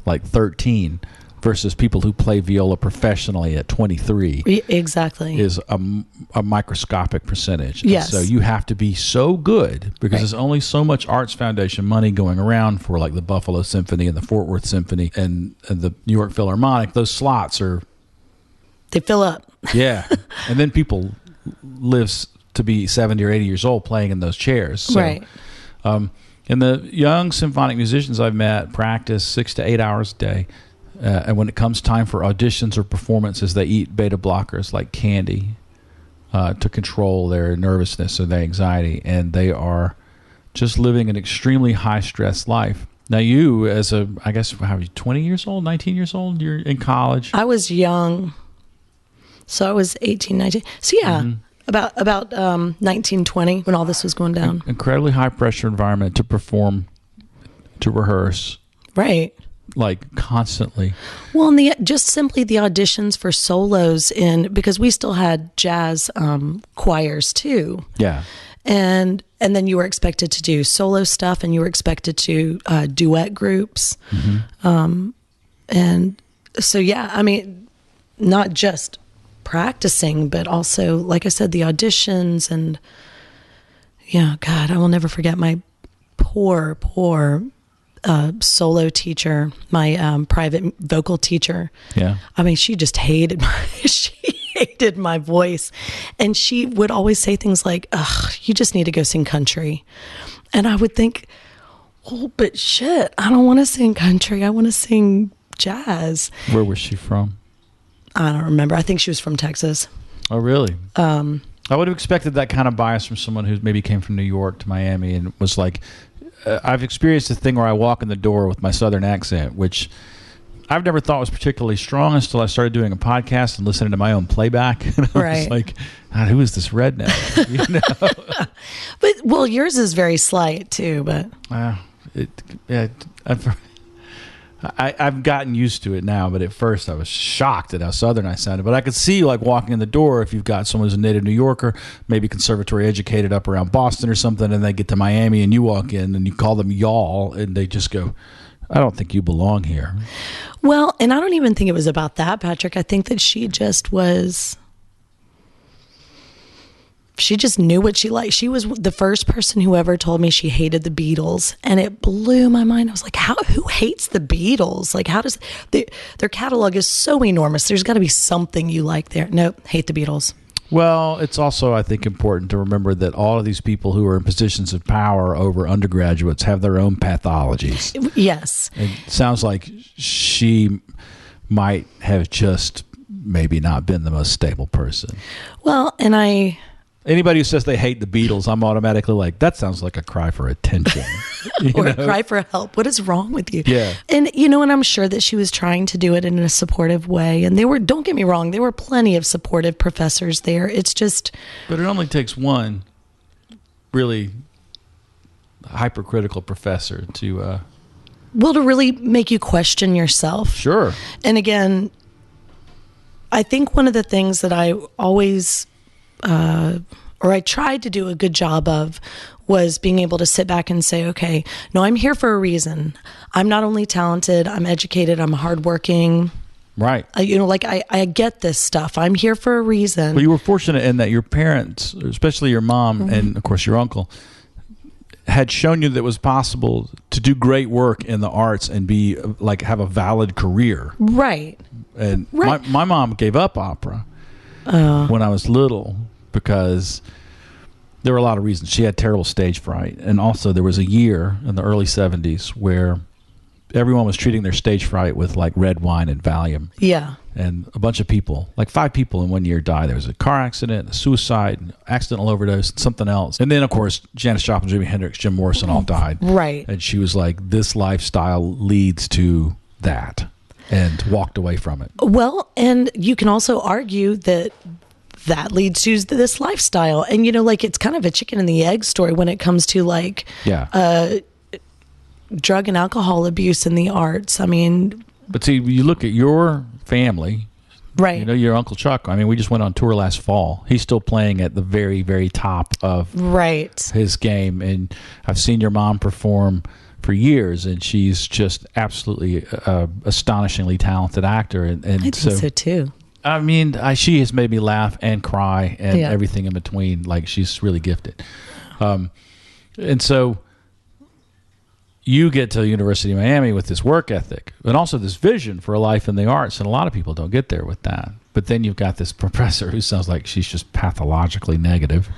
like 13 versus people who play viola professionally at 23. Exactly. Is a microscopic percentage. Yes. And so you have to be so good, because there's only so much Arts Foundation money going around for, like, the Buffalo Symphony and the Fort Worth Symphony and the New York Philharmonic. Those slots they fill up. Yeah. And then people live to be 70 or 80 years old playing in those chairs. So, And the young symphonic musicians I've met practice 6 to 8 hours a day. And when it comes time for auditions or performances, they eat beta blockers like candy to control their nervousness or their anxiety. And they are just living an extremely high-stress life. Now you, I guess, how are you, 20 years old, 19 years old? You're in college. I was young. So I was 18, 19. So yeah, about 19, 20 when all this was going down. Incredibly high-pressure environment to perform, to rehearse. Right. Like constantly. Well, and just simply the auditions for solos because we still had jazz choirs too. Yeah. And then you were expected to do solo stuff, and you were expected to duet groups. And so, yeah, I mean, not just practicing, but also, like I said, the auditions. And yeah, God, I will never forget my poor solo teacher, my private vocal teacher. Yeah. I mean, she just hated my voice. And she would always say things like, ugh, you just need to go sing country. And I would think, oh, but shit, I don't want to sing country. I want to sing jazz. Where was she from? I don't remember. I think she was from Texas. Oh, really? I would have expected that kind of bias from someone who maybe came from New York to Miami and was like, I've experienced a thing where I walk in the door with my southern accent, which I've never thought was particularly strong until I started doing a podcast and listening to my own playback. And I was like, God, who is this redneck? You know? But, well, yours is very slight too, but. I've gotten used to it now, but at first I was shocked at how southern I sounded. But I could see, like, walking in the door, if you've got someone who's a native New Yorker, maybe conservatory educated up around Boston or something, and they get to Miami and you walk in and you call them y'all, and they just go, I don't think you belong here. Well, and I don't even think it was about that, Patrick. I think that she just knew what she liked. She was the first person who ever told me she hated the Beatles, and it blew my mind. I was like, who hates the Beatles? Like, how does their catalog is so enormous. There's got to be something you like there. Nope, hate the Beatles. Well, it's also, I think, important to remember that all of these people who are in positions of power over undergraduates have their own pathologies. Yes. It sounds like she might have just maybe not been the most stable person. Well, and anybody who says they hate the Beatles, I'm automatically like, that sounds like a cry for attention. Or a cry for help. What is wrong with you? Yeah. And, and I'm sure that she was trying to do it in a supportive way. And don't get me wrong, there were plenty of supportive professors there. It's just. But it only takes one really hypercritical professor to. To really make you question yourself. Sure. And again, I think one of the things that I always. Or I tried to do a good job of was being able to sit back and say, okay, no, I'm here for a reason. I'm not only talented, I'm educated, I'm hardworking. Right. I get this stuff. I'm here for a reason. Well, you were fortunate in that your parents, especially your mom and, of course, your uncle, had shown you that it was possible to do great work in the arts and be have a valid career. Right. And my mom gave up opera when I was little because there were a lot of reasons. She had terrible stage fright. And also there was a year in the early 70s where everyone was treating their stage fright with like red wine and Valium. Yeah. And a bunch of people, like 5 people in 1 year died. There was a car accident, a suicide, an accidental overdose, and something else. And then, of course, Janis Joplin, Jimi Hendrix, Jim Morrison all died. Right. And she was like, this lifestyle leads to that, and walked away from it. Well, and you can also argue that leads to this lifestyle. And, it's kind of a chicken and the egg story when it comes to drug and alcohol abuse in the arts. I mean, but see, you look at your family, right? Your Uncle Chuck. I mean, we just went on tour last fall. He's still playing at the very, very top of his game, and I've seen your mom perform for years, and she's just absolutely astonishingly talented actor. And I think so too. I mean, she has made me laugh and cry and everything in between. Like, she's really gifted, and so. You get to the University of Miami with this work ethic and also this vision for a life in the arts, and a lot of people don't get there with that. But then you've got this professor who sounds like she's just pathologically negative.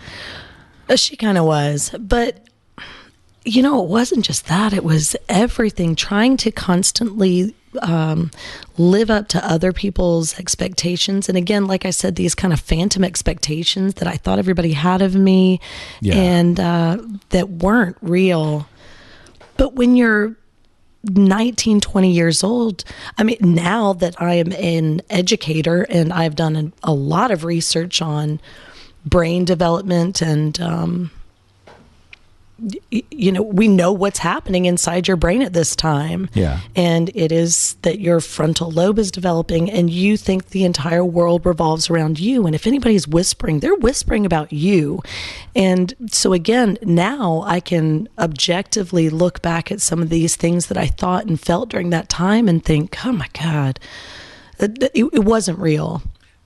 She kind of was, but It wasn't just that. It was everything, trying to constantly live up to other people's expectations. And again, like I said, these kind of phantom expectations that I thought everybody had of me and that weren't real. But when you're 19, 20 years old, now that I am an educator and I've done a lot of research on brain development and we know what's happening inside your brain at this time. Yeah. And it is that your frontal lobe is developing and you think the entire world revolves around you. And if anybody's whispering, they're whispering about you. And so again, now I can objectively look back at some of these things that I thought and felt during that time and think, oh my God, it wasn't real.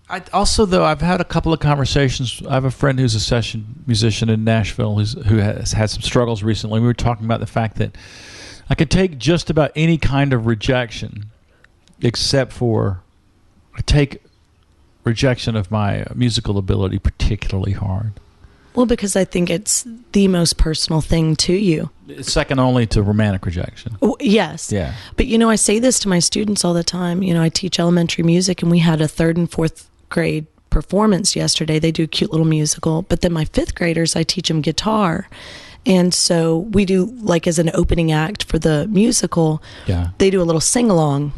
I've had a couple of conversations. I have a friend who's a session musician in Nashville who has had some struggles recently. We were talking about the fact that I could take just about any kind of rejection, except for I take rejection of my musical ability particularly hard. Well, because I think it's the most personal thing to you. It's second only to romantic rejection. Oh, yes. Yeah. But, I say this to my students all the time. I teach elementary music, and we had a 3rd and 4th grade performance yesterday. They do a cute little musical. But then my 5th graders, I teach them guitar. And so we do, like as an opening act for the musical, they do a little sing-along.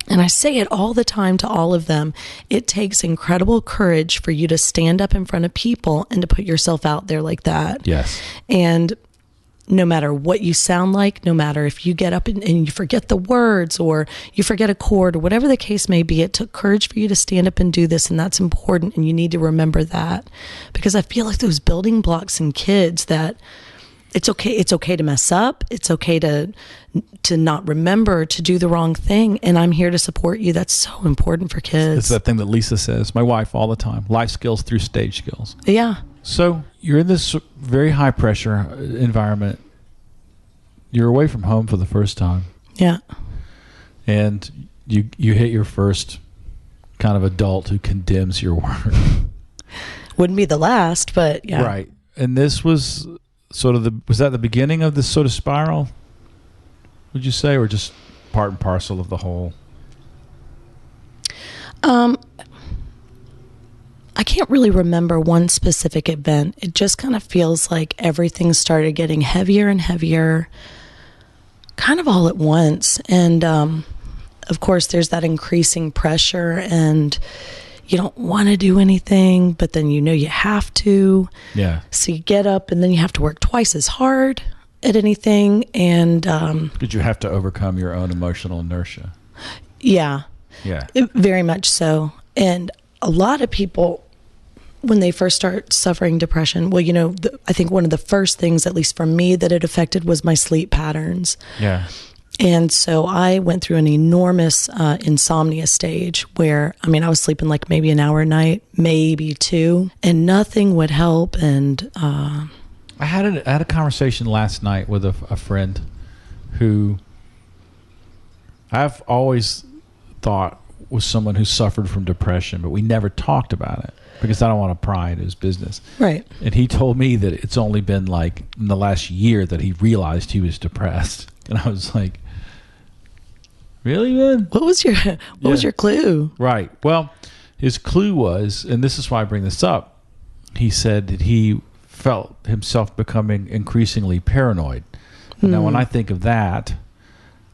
And I say it all the time to all of them. It takes incredible courage for you to stand up in front of people and to put yourself out there like that. Yes. And no matter what you sound like, no matter if you get up and you forget the words or you forget a chord or whatever the case may be, it took courage for you to stand up and do this. And that's important. And you need to remember that, because I feel like those building blocks in kids that it's okay. It's okay to mess up. It's okay to not remember, to do the wrong thing. And I'm here to support you. That's so important for kids. It's that thing that Lisa says, my wife, all the time. Life skills through stage skills. Yeah. So you're in this very high pressure environment. You're away from home for the first time. Yeah. And you hit your first kind of adult who condemns your work. Wouldn't be the last, but yeah. Right. And this was sort of was that the beginning of this sort of spiral, would you say, or just part and parcel of the whole? I can't really remember one specific event. It just kind of feels like everything started getting heavier and heavier, kind of all at once. And of course, there's that increasing pressure, and you don't want to do anything, but then you have to. Yeah. So you get up, and then you have to work twice as hard at anything. And did you have to overcome your own emotional inertia? Yeah. Yeah. Very much so. And a lot of people, when they first start suffering depression, well, I think one of the first things, at least for me, that it affected was my sleep patterns. Yeah. And so I went through an enormous insomnia stage where, I was sleeping like maybe an hour a night, maybe 2, and nothing would help. And I had a conversation last night with a friend who I've always thought was someone who suffered from depression, but we never talked about it because I don't want to pry into his business. Right. And he told me that it's only been like in the last year that he realized he was depressed. And I was like, really, man? What was your clue? Right. Well, his clue was, and this is why I bring this up, he said that he felt himself becoming increasingly paranoid. Now, when I think of that,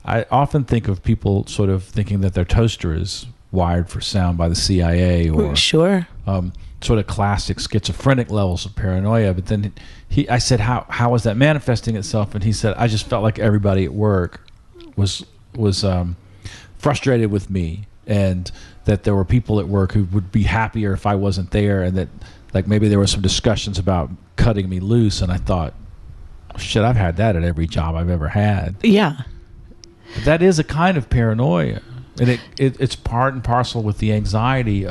I often think of people sort of thinking that their toaster is wired for sound by the CIA or sure. Sort of classic schizophrenic levels of paranoia. But then I said, how was that manifesting itself? And he said, I just felt like everybody at work was frustrated with me, and that there were people at work who would be happier if I wasn't there, and that like maybe there were some discussions about cutting me loose. And I thought, shit, I've had that at every job I've ever had. Yeah. But that is a kind of paranoia, and it's part and parcel with the anxiety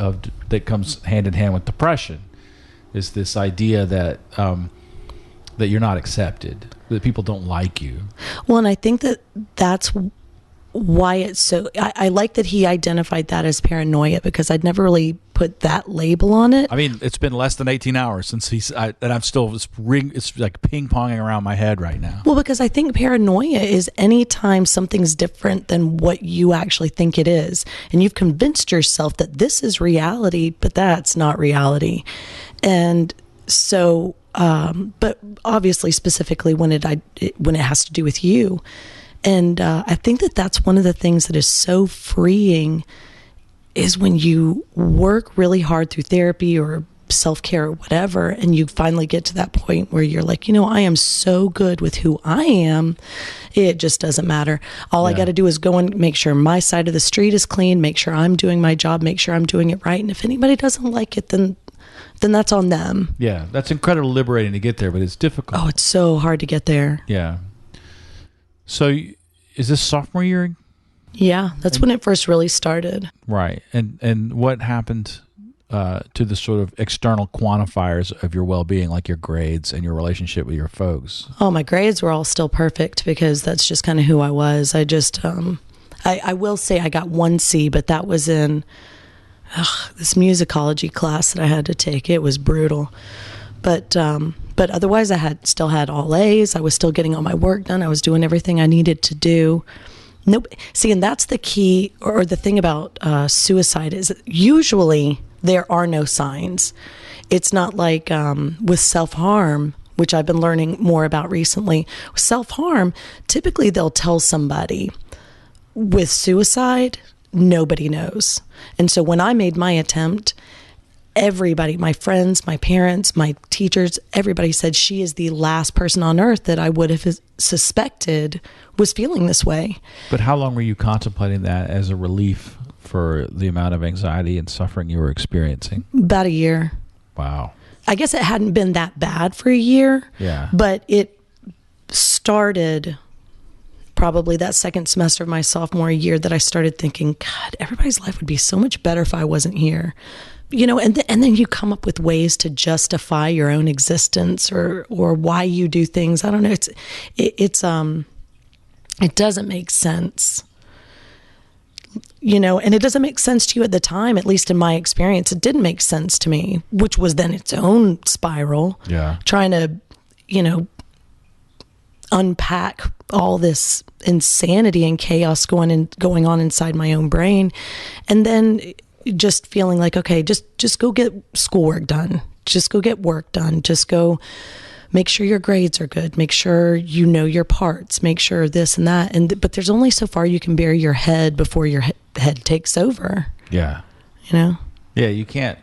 that comes hand in hand with depression. Is this idea that that you're not accepted, that people don't like you. Well, and I think that's why it's so, I like that he identified that as paranoia, because I'd never really put that label on it. I mean, it's been less than 18 hours since and I'm still, it's like ping-ponging around my head right now. Well, because I think paranoia is anytime something's different than what you actually think it is, and you've convinced yourself that this is reality, but that's not reality. And so, but obviously specifically when it has to do with you. And I think that that's one of the things that is so freeing, is when you work really hard through therapy or self-care or whatever, and you finally get to that point where you're like, I am so good with who I am, it just doesn't matter. All I got to do is go and make sure my side of the street is clean, make sure I'm doing my job, make sure I'm doing it right. And if anybody doesn't like it, then that's on them. Yeah, that's incredibly liberating to get there, but it's difficult. Oh, it's so hard to get there. Yeah. So is this sophomore year? Yeah, that's when it first really started. Right. And what happened to the sort of external quantifiers of your well-being, like your grades and your relationship with your folks? Oh, my grades were all still perfect, because that's just kind of who I was. I just, I will say I got 1 C, but that was in this musicology class that I had to take. It was brutal. But otherwise I still had all A's. I was still getting all my work done. I was doing everything I needed to do. Nope. See, and that's the key, or the thing about suicide, is usually there are no signs. It's not like with self-harm, which I've been learning more about recently. With self-harm, typically they'll tell somebody. With suicide, nobody knows. And so when I made my attempt, everybody, my friends, my parents, my teachers, everybody said she is the last person on earth that I would have suspected was feeling this way. But how long were you contemplating that as a relief for the amount of anxiety and suffering you were experiencing? About a year. Wow. I guess it hadn't been that bad for a year. Yeah. But it started probably that second semester of my sophomore year that I started thinking, God, everybody's life would be so much better if I wasn't here. And then you come up with ways to justify your own existence or why you do things. I don't know. It doesn't make sense, and it doesn't make sense to you at the time, at least in my experience. It didn't make sense to me, which was then its own spiral. Yeah. Trying to, unpack all this insanity and chaos going on inside my own brain. And then just feeling like, okay, just go get schoolwork done. Just go get work done. Just go make sure your grades are good. Make sure you know your parts. Make sure this and that. But there's only so far you can bury your head before your head takes over. Yeah. Yeah, you can't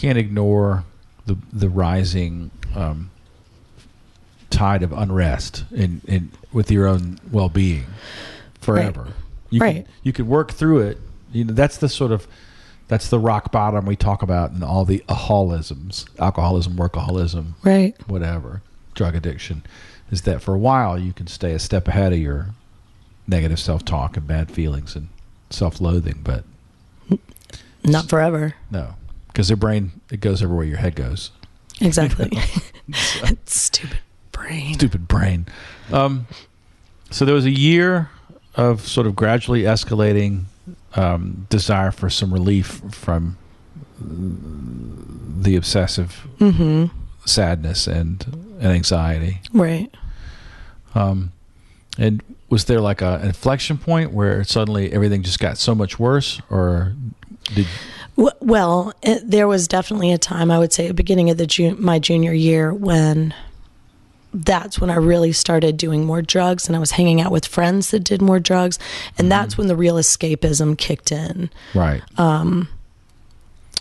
ignore the rising tide of unrest in with your own well-being forever. Right. You could work through it. That's the rock bottom we talk about in all the aholisms: alcoholism, workaholism, right, whatever, drug addiction. Is that for a while you can stay a step ahead of your negative self-talk and bad feelings and self-loathing, but not forever. No, because their brain, it goes everywhere your head goes. Exactly. So, Stupid brain. So there was a year of sort of gradually escalating desire for some relief from the obsessive sadness and anxiety. Right. And was there like an inflection point where suddenly everything just got so much worse, or did... Well, there was definitely a time, I would say, at the beginning of my junior year, when that's when I really started doing more drugs, and I was hanging out with friends that did more drugs, and that's when the real escapism kicked in. Right.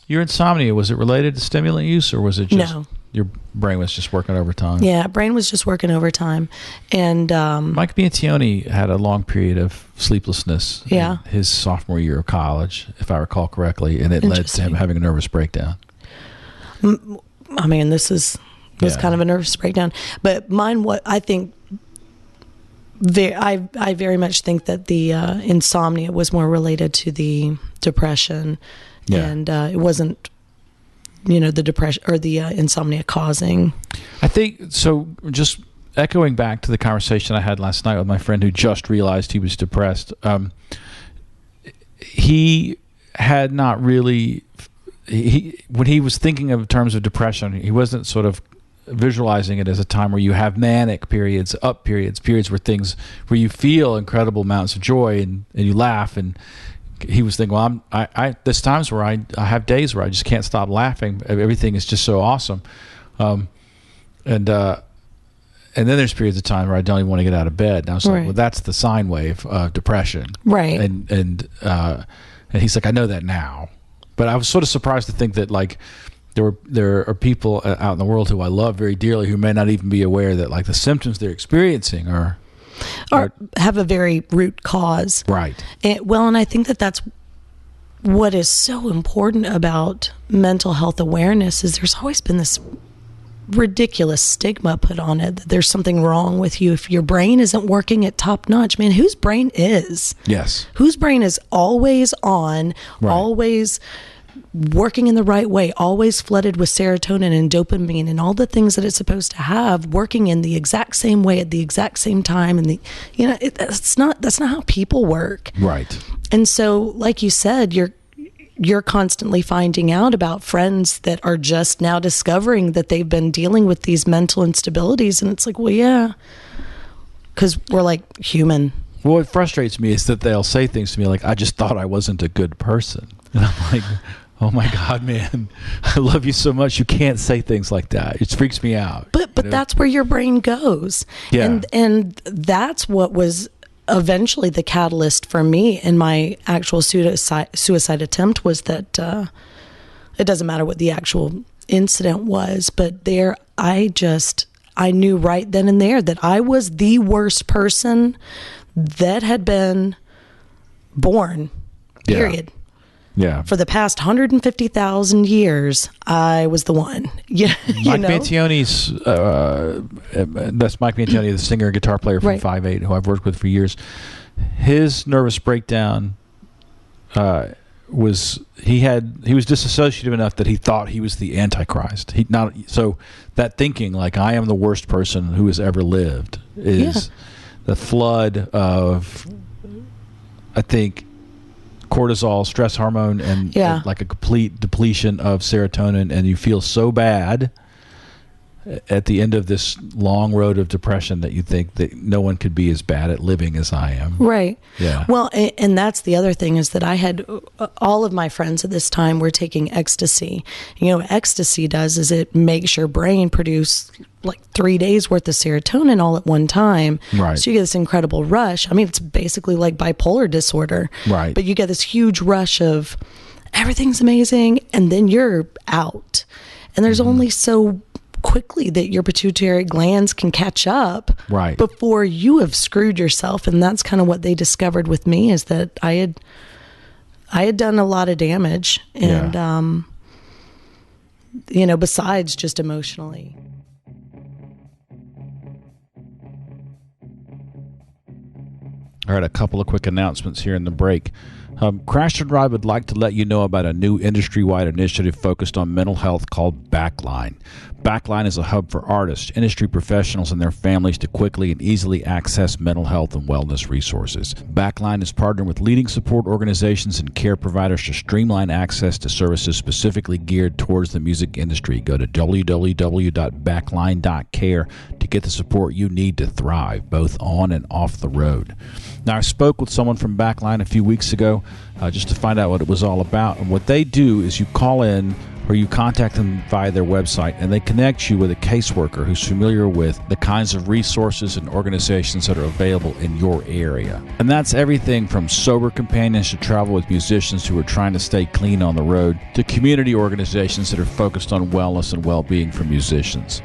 Your insomnia, was it related to stimulant use, or was it just... No. Your brain was just working overtime? Yeah, brain was just working overtime. And Mike Biantioni had a long period of sleeplessness in his sophomore year of college, if I recall correctly, and it led to him having a nervous breakdown. I mean, this was kind of a nervous breakdown. But mine, I think, I very much think that the insomnia was more related to the depression. Yeah. And it wasn't... the depression or the insomnia causing. I think so. Just echoing back to the conversation I had last night with my friend who just realized he was depressed. He had not really, when he was thinking of terms of depression, he wasn't sort of visualizing it as a time where you have manic periods, up periods where you feel incredible amounts of joy and you laugh. And he was thinking, well, there's times where I have days where I just can't stop laughing. Everything is just so awesome. And then there's periods of time where I don't even want to get out of bed. And I was like, well, that's the sine wave of depression. Right. And he's like, I know that now. But I was sort of surprised to think that, like, there are people out in the world who I love very dearly who may not even be aware that, like, the symptoms they're experiencing are have a very root cause. Right. And I think that's what is so important about mental health awareness is there's always been this ridiculous stigma put on it that there's something wrong with you if your brain isn't working at top notch. Man, whose brain is? Yes. Whose brain is always on, always working in the right way, always flooded with serotonin and dopamine and all the things that it's supposed to have, working in the exact same way at the exact same time. And that's not how people work. Right. And so, like you said, you're constantly finding out about friends that are just now discovering that they've been dealing with these mental instabilities. And it's like, well, yeah, because we're like human. Well, what frustrates me is that they'll say things to me like, I just thought I wasn't a good person. And I'm like, oh my God, man, I love you so much. You can't say things like that. It freaks me out. But that's where your brain goes. Yeah. And that's what was eventually the catalyst for me in my actual suicide attempt was that it doesn't matter what the actual incident was, but I knew right then and there that I was the worst person that had been born, period. Yeah. For the past 150,000 years, I was the one. Mike Mantione's, that's Mike Mantione, the singer and guitar player from 5'8", who I've worked with for years. His nervous breakdown was he was disassociative enough that he thought he was the Antichrist. So that thinking, like, I am the worst person who has ever lived, is the flood of, I think, cortisol, stress hormone, and like a complete depletion of serotonin, and you feel so bad at the end of this long road of depression that you think that no one could be as bad at living as I am. Right. Yeah. Well, and that's the other thing is that I had all of my friends at this time were taking Ecstasy. What Ecstasy does is it makes your brain produce like 3 days worth of serotonin all at one time. Right. So you get this incredible rush. I mean, it's basically like bipolar disorder. Right. But you get this huge rush of everything's amazing, and then you're out. And there's only so quickly that your pituitary glands can catch up before you have screwed yourself. And that's kind of what they discovered with me, is that I had done a lot of damage, and besides just emotionally. All right, a couple of quick announcements here in the break. Crash and Ride would like to let you know about a new industry-wide initiative focused on mental health called Backline. Backline is a hub for artists, industry professionals, and their families to quickly and easily access mental health and wellness resources. Backline is partnered with leading support organizations and care providers to streamline access to services specifically geared towards the music industry. Go to www.backline.care to get the support you need to thrive, both on and off the road. Now, I spoke with someone from Backline a few weeks ago just to find out what it was all about. And what they do is you call in or you contact them via their website, and they connect you with a caseworker who's familiar with the kinds of resources and organizations that are available in your area. And that's everything from sober companions to travel with musicians who are trying to stay clean on the road, to community organizations that are focused on wellness and well-being for musicians.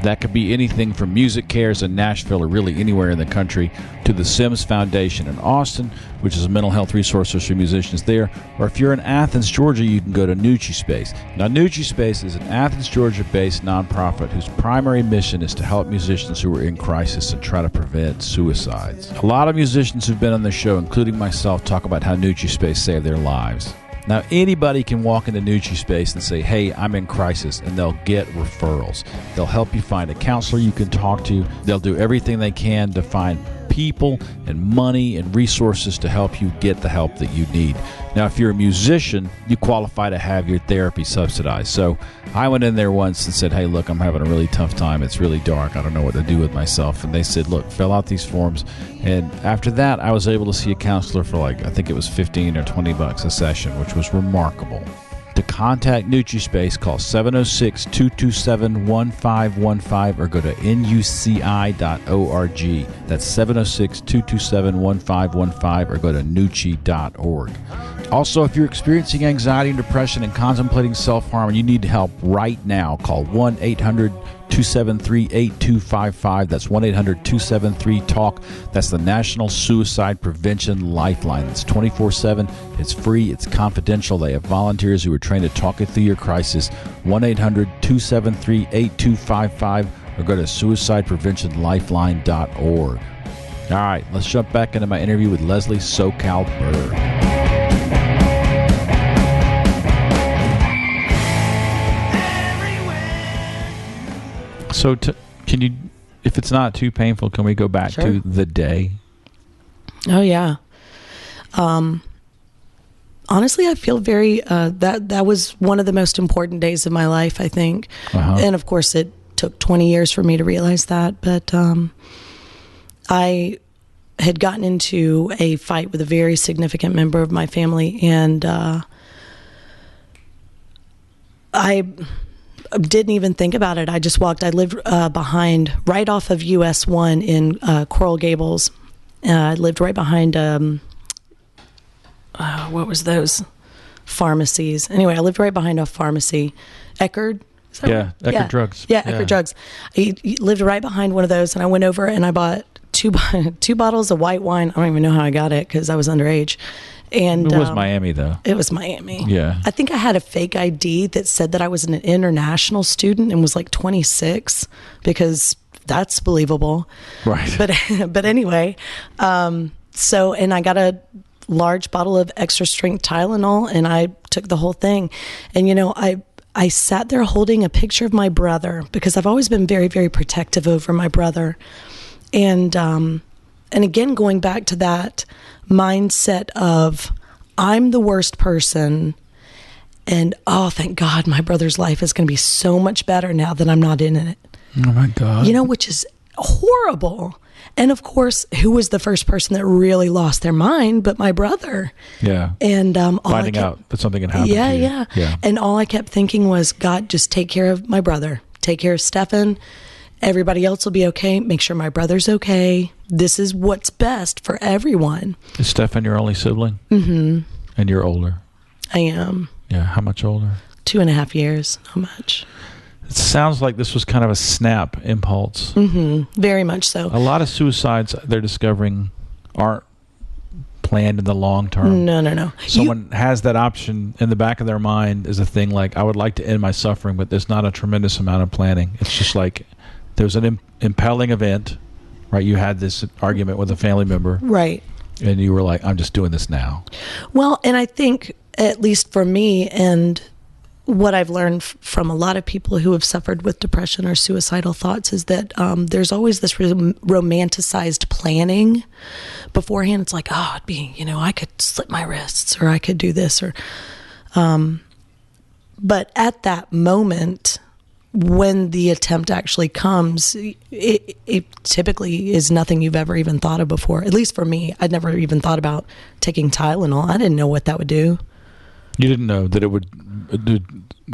That could be anything from Music Cares in Nashville or really anywhere in the country to the Sims Foundation in Austin, which is a mental health resource for musicians there. Or if you're in Athens, Georgia, you can go to Nucci Space. Now, Nucci Space is an Athens, Georgia-based nonprofit whose primary mission is to help musicians who are in crisis and try to prevent suicides. A lot of musicians who've been on the show, including myself, talk about how Nucci Space saved their lives. Now, anybody can walk into Nucci Space and say, hey, I'm in crisis, and they'll get referrals. They'll help you find a counselor you can talk to. They'll do everything they can to find people and money and resources to help you get the help that you need. Now, if you're a musician, you qualify to have your therapy subsidized. So I went in there once and said, hey, look, I'm having a really tough time. It's really dark. I don't know what to do with myself. And they said, look, fill out these forms. And after that, I was able to see a counselor for I think it was $15 or $20 a session, which was remarkable. To contact Nucci Space, call 706-227-1515 or go to nuci.org. That's 706-227-1515 or go to nucci.org. Also, if you're experiencing anxiety and depression and contemplating self-harm and you need help right now, call 1-800-273-8255. That's 1-800-273-TALK. That's the National Suicide Prevention Lifeline. It's 24/7. It's free. It's confidential. They have volunteers who are trained to talk you through your crisis. 1-800-273-8255 or go to suicidepreventionlifeline.org. All right, let's jump back into my interview with Leslie Sokal-Berg. So can you, if it's not too painful, can we go back to the day? Oh, yeah. Honestly, I feel very, that was one of the most important days of my life, I think. And of course, it took 20 years for me to realize that. But I had gotten into a fight with a very significant member of my family, and I didn't even think about it. I just walked. I lived right off of US 1 in Coral Gables. I lived right behind, what was those? Pharmacies. Anyway, I lived right behind a pharmacy. Eckerd? Eckerd Drugs. Yeah, Eckerd Drugs. I lived right behind one of those, and I went over and I bought two bottles of white wine. I don't even know how I got it because I was underage. And it was Miami, though. It was Miami. Yeah. I think I had a fake ID that said that I was an international student and was 26, because that's believable. Right. But anyway, so, and I got a large bottle of extra strength Tylenol, and I took the whole thing. And, I sat there holding a picture of my brother, because I've always been very, very protective over my brother. And again, going back to that mindset of, I'm the worst person, and thank God my brother's life is going to be so much better now that I'm not in it. Oh my God. Which is horrible. And of course, who was the first person that really lost their mind but my brother? Yeah. And finding out that something had happened to you. Yeah. And all I kept thinking was, God, just take care of my brother. Take care of Stefan. Everybody else will be okay. Make sure my brother's okay. This is what's best for everyone. Is Stefan your only sibling? Mm-hmm. And you're older? I am. Yeah. How much older? 2.5 years. Not much. It sounds like this was kind of a snap impulse. Mm-hmm. Very much so. A lot of suicides they're discovering aren't planned in the long term. No. Someone has that option in the back of their mind as a thing like, I would like to end my suffering, but there's not a tremendous amount of planning. It's just like there's an impelling event, right? You had this argument with a family member. Right. And you were like, I'm just doing this now. Well, and I think, at least for me, and what I've learned from a lot of people who have suffered with depression or suicidal thoughts, is that there's always this romanticized planning beforehand. It's like, it'd be, I could slit my wrists, or I could do this, or, but at that moment, when the attempt actually comes, it typically is nothing you've ever even thought of before. At least for me, I'd never even thought about taking Tylenol. I didn't know what that would do. You didn't know that it would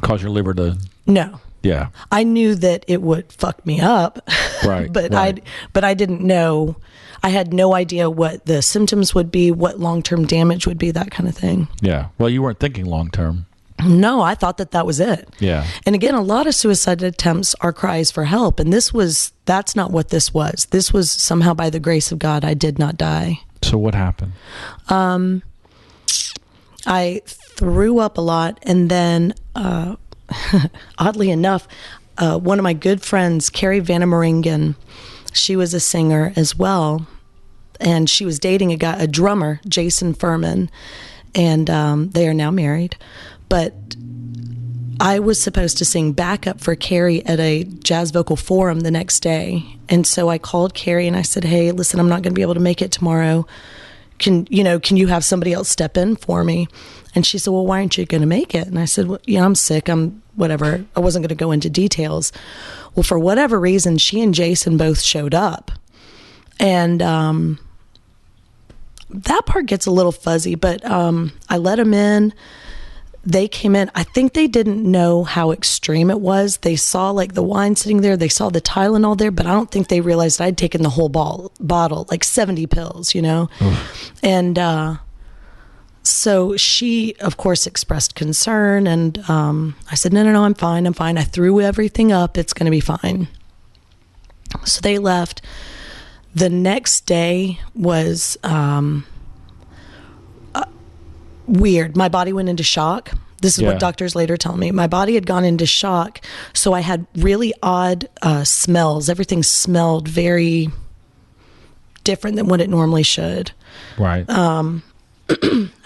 cause your liver to... No. Yeah. I knew that it would fuck me up. Right. but I didn't know. I had no idea what the symptoms would be, what long-term damage would be, that kind of thing. Yeah. Well, you weren't thinking long-term. No, I thought that was it. Yeah. And again, a lot of suicide attempts are cries for help. And that's not what this was. This was somehow, by the grace of God, I did not die. So what happened? I threw up a lot. And then, oddly enough, one of my good friends, Carrie Vanamaringen, she was a singer as well. And she was dating a drummer, Jason Furman. and they are now married. But I was supposed to sing backup for Carrie at a jazz vocal forum the next day. And so I called Carrie and I said, hey, listen, I'm not going to be able to make it tomorrow. Can you have somebody else step in for me? And she said, well, why aren't you going to make it? And I said, well, I'm sick. I'm whatever. I wasn't going to go into details. Well, for whatever reason, she and Jason both showed up. And that part gets a little fuzzy, but I let them in. They came in. I think they didn't know how extreme it was. They saw like the wine sitting there. They saw the Tylenol there, but I don't think they realized I'd taken the whole bottle, like 70 pills, Oof. And so she, of course, expressed concern. And I said, no, I'm fine. I threw everything up. It's going to be fine. So they left. The next day was weird. My body went into shock. This is what doctors later tell me. My body had gone into shock. So I had really odd smells. Everything smelled very different than what it normally should. Right. I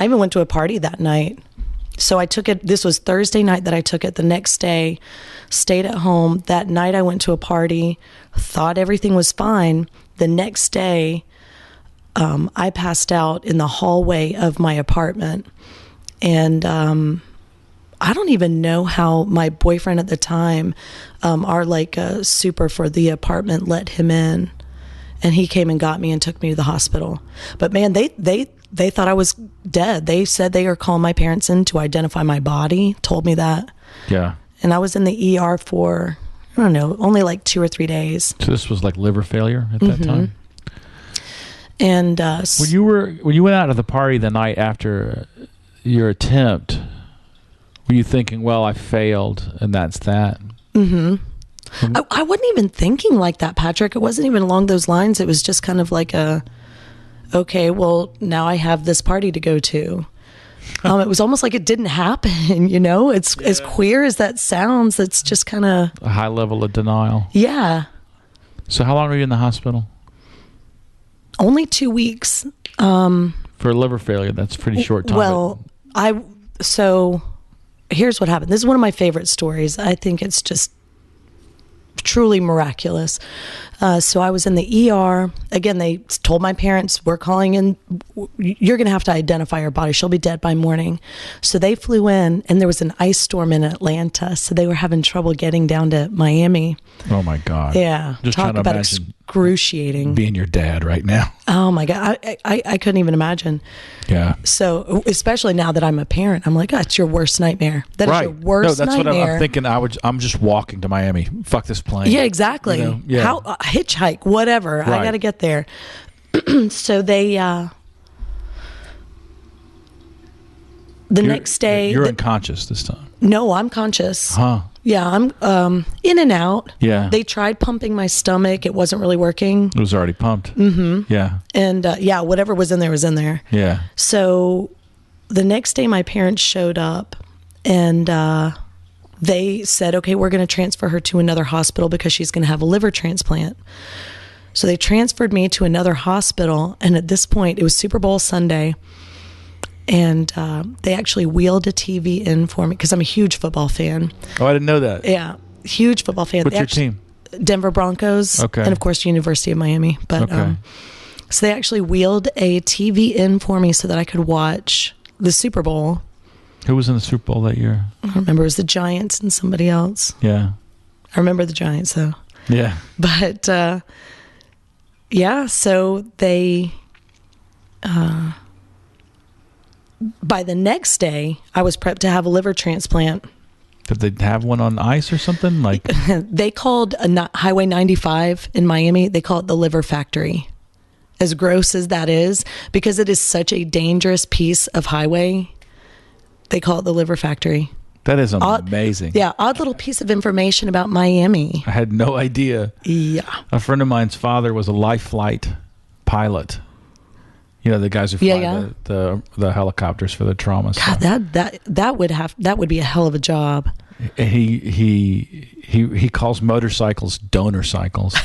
even went to a party that night. So I took it. This was Thursday night that I took it. The next day, stayed at home. That night I went to a party, thought everything was fine. The next day, I passed out in the hallway of my apartment. And I don't even know how my boyfriend at the time, our super for the apartment, let him in. And he came and got me and took me to the hospital. But man, they thought I was dead. They said they were calling my parents in to identify my body, told me that. Yeah. And I was in the ER for, I don't know, only like 2 or 3 days. So this was like liver failure at that time? And when you went out of the party the night after your attempt, were you thinking, well, I failed and that's that? I wasn't even thinking like that, Patrick. It wasn't even along those lines. It was just kind of like okay, well, now I have this party to go to. It was almost like it didn't happen, It's as queer as that sounds. It's just kind of a high level of denial. Yeah. So how long were you in the hospital? Only 2 weeks. For liver failure, that's a pretty short time. Well, so here's what happened. This is one of my favorite stories. I think it's just truly miraculous. So I was in the ER. Again, they told my parents, we're calling in, you're going to have to identify her body. She'll be dead by morning. So they flew in, and there was an ice storm in Atlanta. So they were having trouble getting down to Miami. Oh my God. Yeah. Just talk trying to about imagine excruciating. Being your dad right now. Oh my God. I couldn't even imagine. Yeah. So especially now that I'm a parent, I'm like, oh, it's your worst nightmare. That is your worst nightmare. What I'm thinking. I'm just walking to Miami. Fuck this plane. Yeah, exactly. Yeah. How hitchhike, whatever. Right. I got to get there. So they, next day. You're unconscious this time. No, I'm conscious. Huh. Yeah, I'm in and out. Yeah. They tried pumping my stomach. It wasn't really working. It was already pumped. Mm-hmm. Yeah. And whatever was in there was in there. Yeah. So the next day my parents showed up, and they said, okay, we're going to transfer her to another hospital because she's going to have a liver transplant. So they transferred me to another hospital. And at this point, it was Super Bowl Sunday. And they actually wheeled a TV in for me because I'm a huge football fan. Oh, I didn't know that. Yeah, huge football fan. What's your team? Denver Broncos. Okay. And of course, University of Miami. But okay. So they actually wheeled a TV in for me so that I could watch the Super Bowl. Who was in the Super Bowl that year? I don't remember. It was the Giants and somebody else. Yeah. I remember the Giants though. Yeah. But so they by the next day I was prepped to have a liver transplant. Did they have one on ice or something? Like they called Highway 95 in Miami, they call it the liver factory. As gross as that is, because it is such a dangerous piece of highway, they call it the liver factory. That is amazing. Odd little piece of information about Miami. I had no idea. Yeah. A friend of mine's father was a Lifeline pilot. You know, the guys who fly the helicopters for the trauma stuff. God, that would be a hell of a job. He calls motorcycles donor cycles.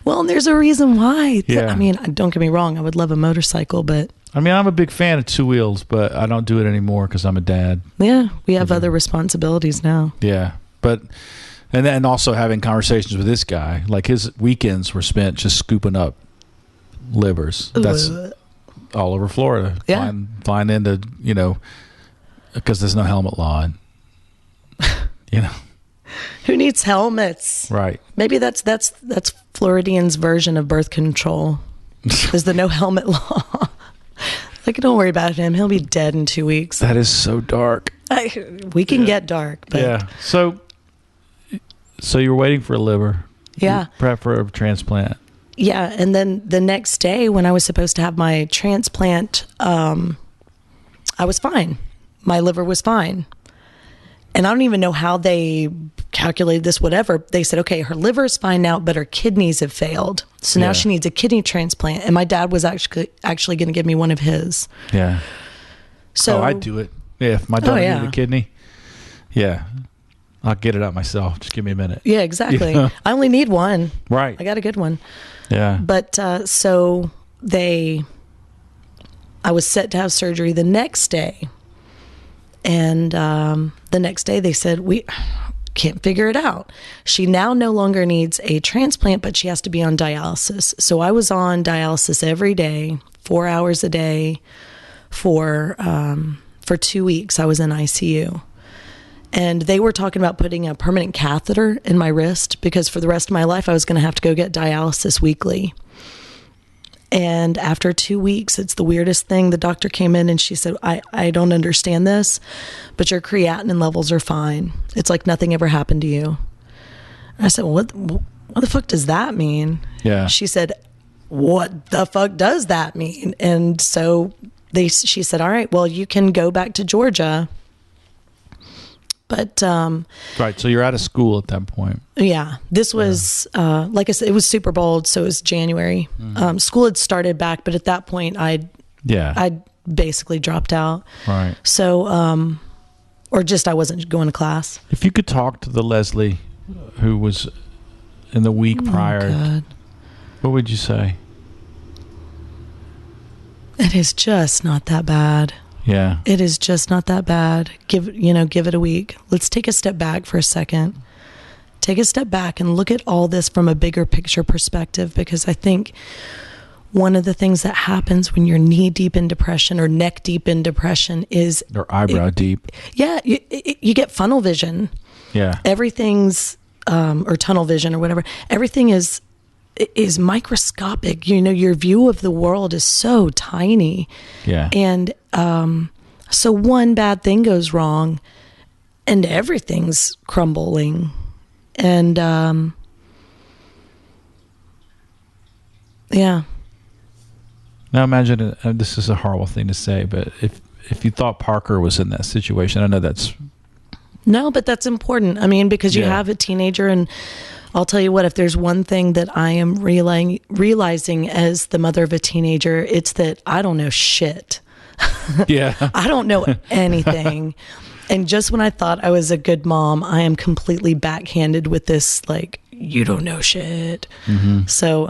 Well, and there's a reason why. Yeah. I mean, don't get me wrong, I would love a motorcycle, but I mean, I'm a big fan of two wheels, but I don't do it anymore because I'm a dad. Yeah, we have other responsibilities now. Yeah, but and then also having conversations with this guy, like his weekends were spent just scooping up livers. That's all over Florida. Yeah, flying into, because there's no helmet law. And, who needs helmets? Right. Maybe that's Floridians' version of birth control. Is the no helmet law? Like, don't worry about him. He'll be dead in 2 weeks. That is so dark. We can get dark. But yeah. So you're waiting for a liver. Yeah. Prep for a transplant. Yeah. And then the next day when I was supposed to have my transplant, I was fine. My liver was fine. And I don't even know how they calculated this, whatever. They said, okay, her liver is fine now, but her kidneys have failed. So now she needs a kidney transplant. And my dad was actually going to give me one of his. Yeah. So I'd do it. Yeah, if my daughter needed a kidney, I'll get it out myself. Just give me a minute. Yeah, exactly. I only need one. Right. I got a good one. Yeah. But so I was set to have surgery the next day. And the next day they said, we can't figure it out. She now no longer needs a transplant, but she has to be on dialysis. So I was on dialysis every day, 4 hours a day for 2 weeks. I was in ICU. And they were talking about putting a permanent catheter in my wrist because for the rest of my life I was going to have to go get dialysis weekly. And after 2 weeks, it's the weirdest thing. The doctor came in and she said, I don't understand this, but your creatinine levels are fine. It's like nothing ever happened to you. I said, well, what the fuck does that mean? Yeah. She said, what the fuck does that mean? And so she said, all right, well, you can go back to Georgia. But right, so you're out of school at that point. Yeah, this was like I said, it was Super Bowl, so it was January. School had started back, but at that point, I'd basically dropped out. Right. So, or just I wasn't going to class. If you could talk to the Leslie who was in the week prior, what would you say? It is just not that bad. Yeah. It is just not that bad. Give it a week. Let's take a step back for a second. Take a step back and look at all this from a bigger picture perspective, because I think one of the things that happens when you're knee deep in depression or neck deep in depression is... Or eyebrow deep. Yeah. You get funnel vision. Yeah. Everything's, or tunnel vision or whatever. Everything is microscopic. Your view of the world is so tiny. Yeah. And so one bad thing goes wrong and everything's crumbling. And yeah. Now imagine, this is a horrible thing to say, but if you thought Parker was in that situation, I know that's... No, but that's important. I mean, because you have a teenager, and I'll tell you what, if there's one thing that I am realizing as the mother of a teenager, it's that I don't know shit. Yeah. I don't know anything. And just when I thought I was a good mom, I am completely backhanded with this, like, you don't know shit. Mm-hmm. So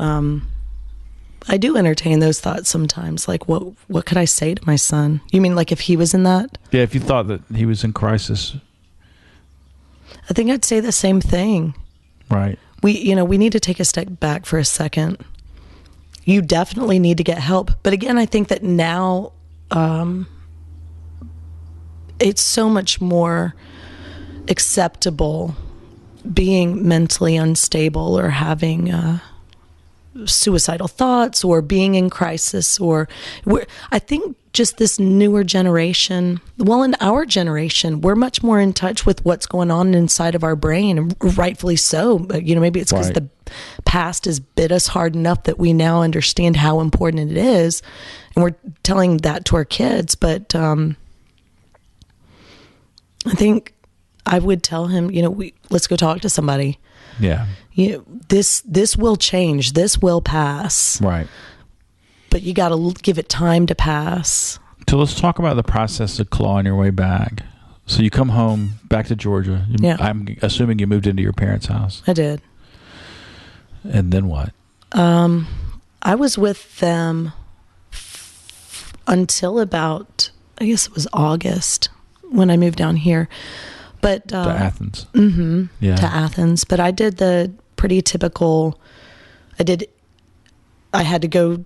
I do entertain those thoughts sometimes. Like, what could I say to my son? You mean like if he was in that? Yeah, if you thought that he was in crisis. I think I'd say the same thing. Right. We need to take a step back for a second. You definitely need to get help. But again, I think that now it's so much more acceptable being mentally unstable or having suicidal thoughts or being in crisis, or I think just this newer generation, well, in our generation, we're much more in touch with what's going on inside of our brain, and rightfully so. But, maybe it's because the past has bit us hard enough that we now understand how important it is, and we're telling that to our kids. But I think I would tell him, let's go talk to somebody. Yeah. This will change. This will pass. Right. But you got to give it time to pass. So let's talk about the process of clawing your way back. So you come home back to Georgia. I'm assuming you moved into your parents' house. I did. And then what? I was with them. until about, I guess it was August when I moved down here. But to Athens. Mm-hmm. Yeah. To Athens. But I did the pretty typical, I had to go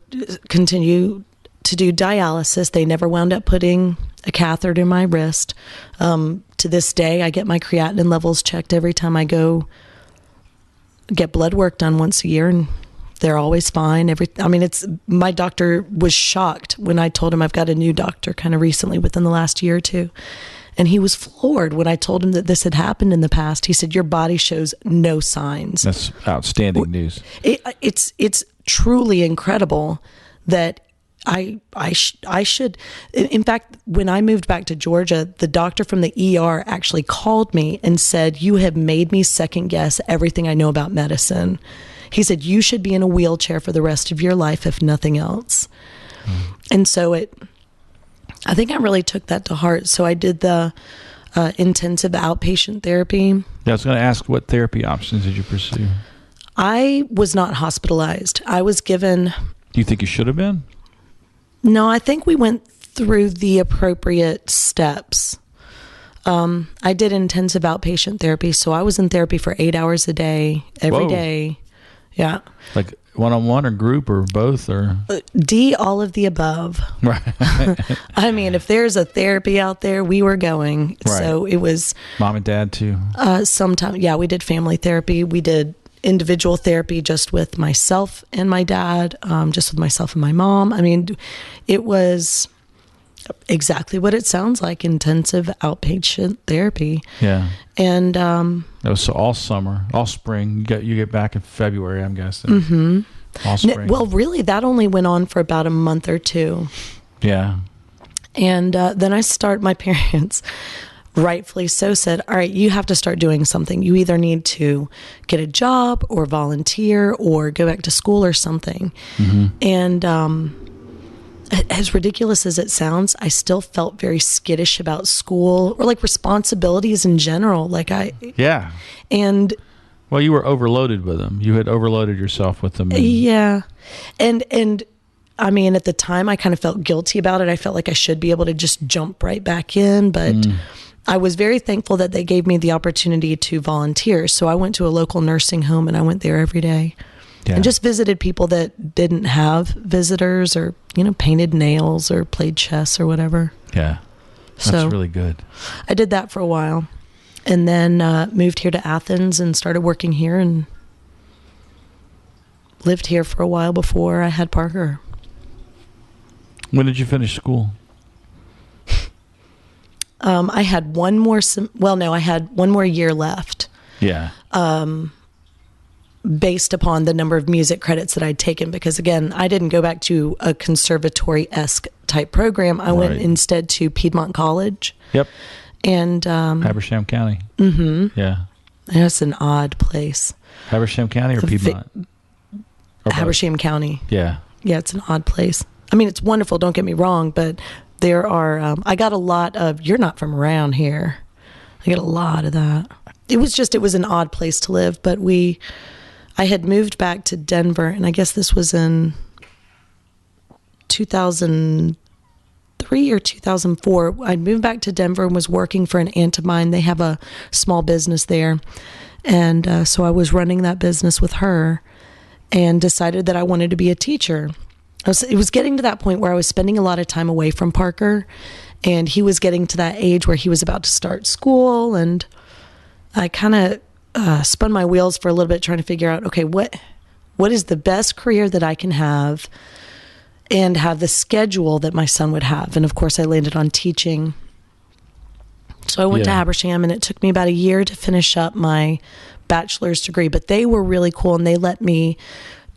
continue to do dialysis. They never wound up putting a catheter in my wrist. To this day, I get my creatinine levels checked every time I go get blood work done once a year, and they're always fine. My doctor was shocked when I told him I've got a new doctor kind of recently within the last year or two. And he was floored when I told him that this had happened in the past. He said, your body shows no signs. That's outstanding news. It's truly incredible that I should. In fact, when I moved back to Georgia, the doctor from the ER actually called me and said, you have made me second guess everything I know about medicine. He said, you should be in a wheelchair for the rest of your life, if nothing else. And so I think I really took that to heart. So I did the intensive outpatient therapy. Yeah, I was going to ask, what therapy options did you pursue? I was not hospitalized. I was given... Do you think you should have been? No, I think we went through the appropriate steps. I did intensive outpatient therapy, so I was in therapy for 8 hours a day, every day. Yeah. Like one-on-one or group or both, or? D, all of the above. Right. I mean, if there's a therapy out there, we were going. Right. So it was... Mom and dad too? Sometimes, yeah, we did family therapy. We did individual therapy just with myself and my dad, just with myself and my mom. I mean, it was exactly what it sounds like, intensive outpatient therapy. Yeah. And that was so all summer, all spring. You get back in February, I'm guessing. Mm-hmm. All spring. Well, really, that only went on for about a month or two. Yeah. And then my parents rightfully so said, all right, you have to start doing something. You either need to get a job or volunteer or go back to school or something. Mm-hmm. And as ridiculous as it sounds, I still felt very skittish about school or like responsibilities in general. Yeah. And well, you were overloaded with them. You had overloaded yourself with them. Yeah. And I mean, at the time I kind of felt guilty about it. I felt like I should be able to just jump right back in, but I was very thankful that they gave me the opportunity to volunteer. So I went to a local nursing home and I went there every day and just visited people that didn't have visitors or, painted nails or played chess or whatever. Yeah. That's really good. I did that for a while and then moved here to Athens and started working here and lived here for a while before I had Parker. When did you finish school? I had one more, I had one more year left. Yeah. Based upon the number of music credits that I'd taken, because again, I didn't go back to a conservatory-esque type program. I went instead to Piedmont College. Yep. And Habersham County. Mm-hmm. Yeah. It's an odd place. Habersham County or Piedmont? Habersham County. Yeah. Yeah, it's an odd place. I mean, it's wonderful, don't get me wrong, but there are, I got a lot of, you're not from around here. I get a lot of that. It was an odd place to live, but I had moved back to Denver, and I guess this was in 2003 or 2004. I'd moved back to Denver and was working for an aunt of mine. They have a small business there, and so I was running that business with her and decided that I wanted to be a teacher. It was getting to that point where I was spending a lot of time away from Parker, and he was getting to that age where he was about to start school, and I kind of spun my wheels for a little bit trying to figure out, okay, what is the best career that I can have and have the schedule that my son would have. And of course I landed on teaching. So I went to Habersham, and it took me about a year to finish up my bachelor's degree, but they were really cool, and they let me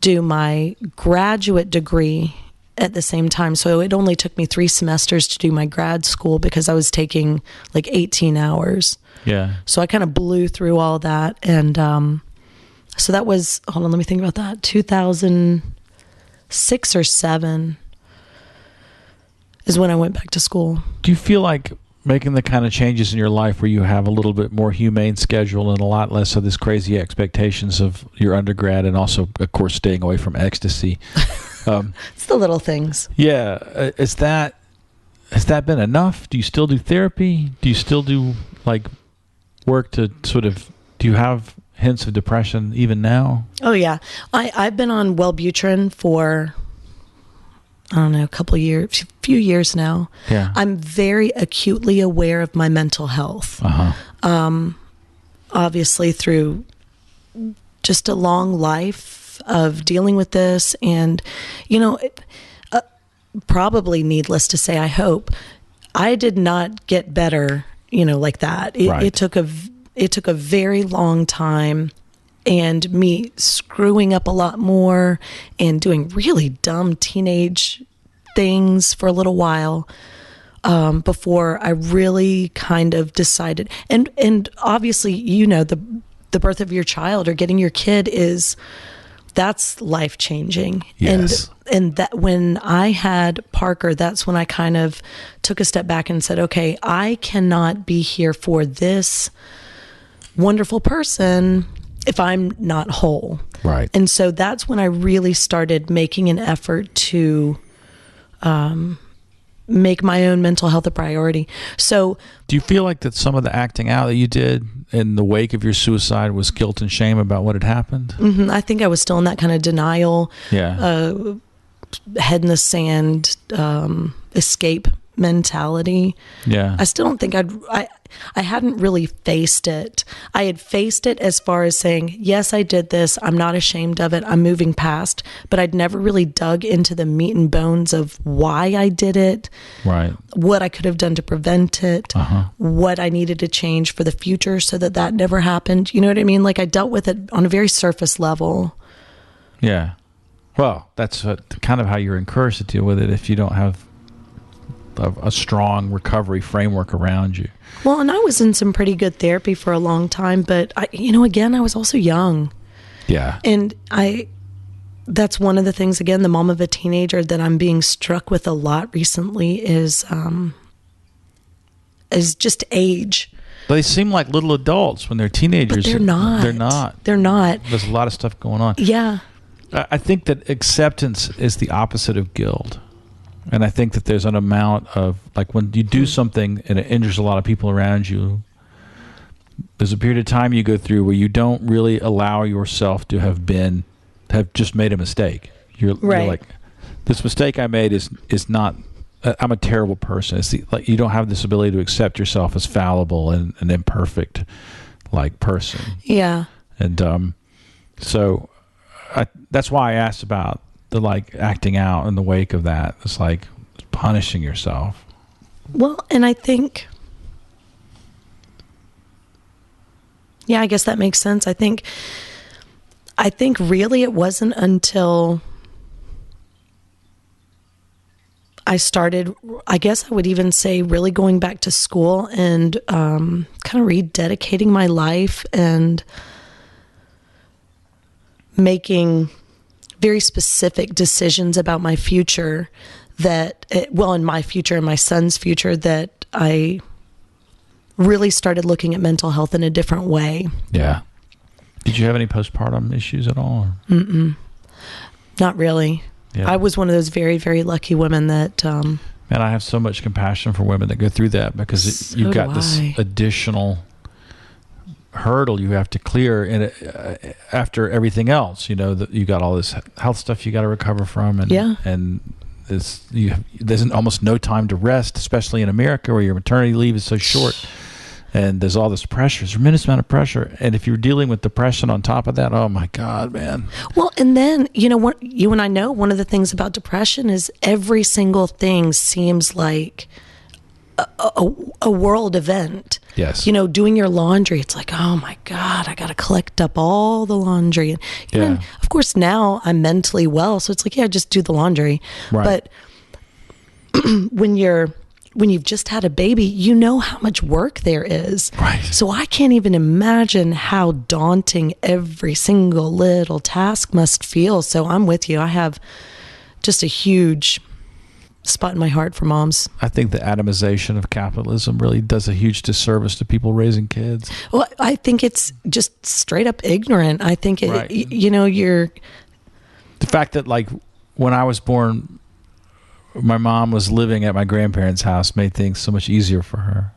do my graduate degree at the same time. So it only took me 3 semesters to do my grad school because I was taking like 18 hours. Yeah. So I kind of blew through all that. And so that was, hold on, let me think about that. 2006 or 7 is when I went back to school. Do you feel like making the kind of changes in your life where you have a little bit more humane schedule and a lot less of this crazy expectations of your undergrad, and also, of course, staying away from ecstasy? It's the little things. Yeah. Is that has that been enough? Do you still do therapy? Do you still do like work to sort of, do you have hints of depression even now? Oh yeah. I've been on Wellbutrin for, I don't know, few years now. Yeah. I'm very acutely aware of my mental health. Obviously through just a long life of dealing with this, and probably needless to say, I hope I did not get better, like that. It took a very long time, and me screwing up a lot more and doing really dumb teenage things for a little while before I really kind of decided. And obviously, the birth of your child or getting your kid that's life changing. Yes. And that when I had Parker, that's when I kind of took a step back and said, okay, I cannot be here for this wonderful person if I'm not whole. Right. And so that's when I really started making an effort to make my own mental health a priority. So do you feel like that some of the acting out that you did in the wake of your suicide was guilt and shame about what had happened? Mm-hmm, I think I was still in that kind of denial, head in the sand, escape mentality. Yeah. I still don't think I hadn't really faced it. I had faced it as far as saying, yes, I did this. I'm not ashamed of it. I'm moving past, but I'd never really dug into the meat and bones of why I did it, right? What I could have done to prevent it, what I needed to change for the future so that never happened. You know what I mean? Like I dealt with it on a very surface level. Yeah. Well, that's kind of how you're encouraged to deal with it if you don't have a strong recovery framework around you. Well, and I was in some pretty good therapy for a long time, but again, I was also young. Yeah. And that's one of the things, again, the mom of a teenager that I'm being struck with a lot recently is just age. They seem like little adults when they're teenagers. But they're not. They're not. There's a lot of stuff going on. Yeah. I think that acceptance is the opposite of guilt. And I think that there's an amount of, like, when you do something and it injures a lot of people around you, there's a period of time you go through where you don't really allow yourself to have just made a mistake. You're like, this mistake I made is not, I'm a terrible person. It's like you don't have this ability to accept yourself as fallible and an imperfect, like, person. Yeah. And so that's why I asked about the, like, acting out in the wake of that. It's like punishing yourself. Well, and I think, I guess that makes sense. I think really it wasn't until I started, I guess I would even say, really going back to school and kind of rededicating my life and making very specific decisions about my future in my future and my son's future, that I really started looking at mental health in a different way. Yeah. Did you have any postpartum issues at all? Mm-mm. Not really. Yeah. I was one of those very, very lucky women that... Man, I have so much compassion for women that go through that, because you've got this additional hurdle you have to clear after everything else. You got all this health stuff you got to recover from, and there's almost no time to rest, especially in America where your maternity leave is so short, and there's all this pressure, there's a tremendous amount of pressure, and if you're dealing with depression on top of that, oh my God, man. Well, and then what you and I know, one of the things about depression is every single thing seems like a world event. Yes. Doing your laundry, it's like, oh my God, I got to collect up all the laundry. And of course now I'm mentally well, so it's like, just do the laundry. Right. But when you've just had a baby, you know how much work there is. Right. So I can't even imagine how daunting every single little task must feel. So I'm with you. I have just a huge spot in my heart for moms. I think the atomization of capitalism really does a huge disservice to people raising kids. Well, I think it's just straight up ignorant. I think you're... The fact that, like, when I was born, my mom was living at my grandparents' house made things so much easier for her.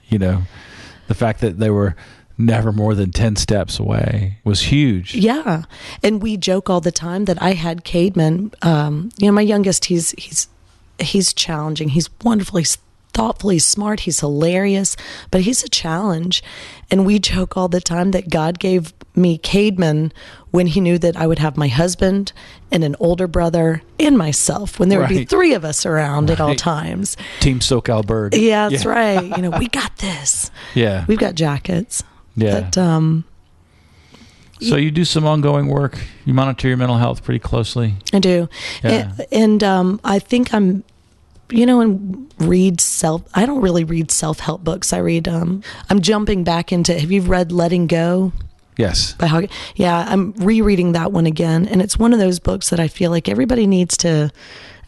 The fact that they were never more than 10 steps away was huge. Yeah. And we joke all the time that I had Cademan, my youngest, he's challenging. He's wonderfully, thoughtfully smart. He's hilarious, but he's a challenge. And we joke all the time that God gave me Cademan when he knew that I would have my husband and an older brother and myself, when there would be 3 of us around at all times. Team Sokal-Berg. Yeah, that's right. We got this. Yeah. We've got jackets. Yeah. But, so you do some ongoing work. You monitor your mental health pretty closely. I do. Yeah. And I think I'm, and I don't really read self-help books. I read, I'm jumping back into, have you read Letting Go? Yes. By Hog? Yeah, I'm rereading that one again. And it's one of those books that I feel like everybody needs to,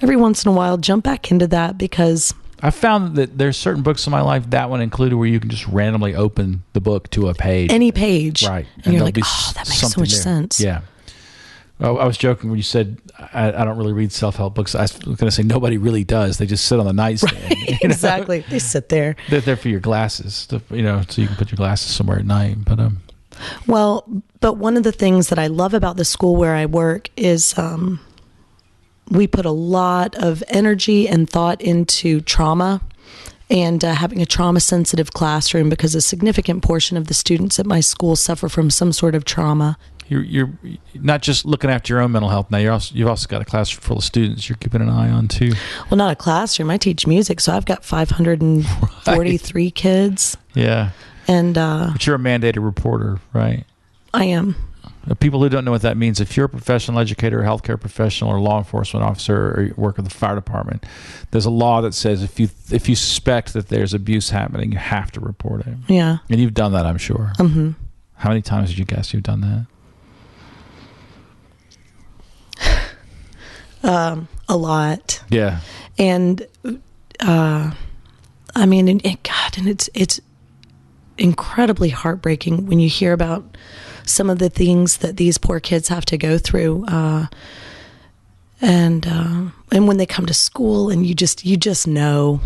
every once in a while, jump back into that, because I found that there's certain books in my life, that one included, where you can just randomly open the book to a page. Any page. Right. And you're like, that makes so much sense. Yeah. Oh, I was joking when you said I don't really read self-help books. I was going to say nobody really does. They just sit on the nightstand. Right. Exactly. They sit there. They're there for your glasses, so you can put your glasses somewhere at night. But one of the things that I love about the school where I work is we put a lot of energy and thought into trauma and having a trauma-sensitive classroom, because a significant portion of the students at my school suffer from some sort of trauma. You're not just looking after your own mental health now. You've also got a classroom full of students you're keeping an eye on too. Well, not a classroom. I teach music, so I've got 543 kids. Yeah. And but you're a mandated reporter, right? I am. People who don't know what that means, if you're a professional educator, a healthcare professional, or law enforcement officer, or you work with the fire department, there's a law that says if you suspect that there's abuse happening, you have to report it. Yeah. And you've done that, I'm sure. Mm-hmm. How many times did you guess you've done that? A lot. Yeah. And it's incredibly heartbreaking when you hear about some of the things that these poor kids have to go through, and when they come to school, and you just know,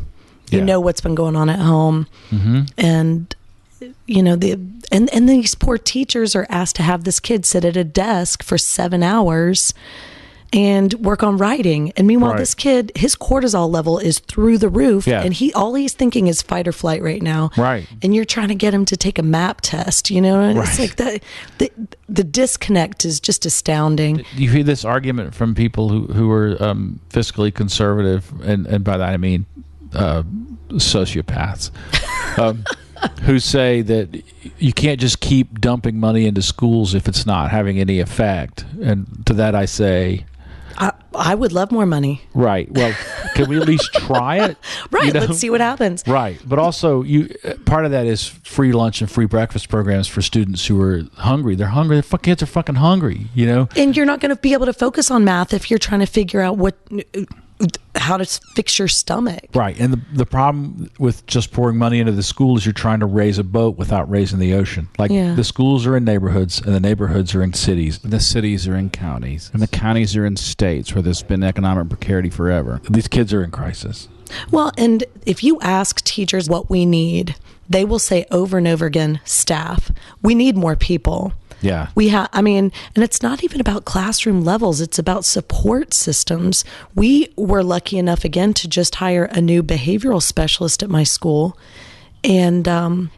you know what's been going on at home, mm-hmm. and and these poor teachers are asked to have this kid sit at a desk for 7 hours and work on writing. And meanwhile, this kid, his cortisol level is through the roof, and all he's thinking is fight or flight right now. Right. And you're trying to get him to take a MAP test, and it's like the disconnect is just astounding. You hear this argument from people who are fiscally conservative, and by that I mean sociopaths, who say that you can't just keep dumping money into schools if it's not having any effect. And to that I say, I would love more money. Right. Well, can we at least try it? Right. Let's see what happens. Right. But also, part of that is free lunch and free breakfast programs for students who are hungry. They're hungry. The kids are fucking hungry, And you're not going to be able to focus on math if you're trying to figure out how to fix your stomach. Right. And the problem with just pouring money into the school is you're trying to raise a boat without raising the ocean. The schools are in neighborhoods, and the neighborhoods are in cities. The cities are in counties, and the counties are in states where there's been economic precarity forever. These kids are in crisis. Well, and if you ask teachers what we need, they will say over and over again, staff. We need more people. Yeah. And it's not even about classroom levels. It's about support systems. We were lucky enough again to just hire a new behavioral specialist at my school. And kind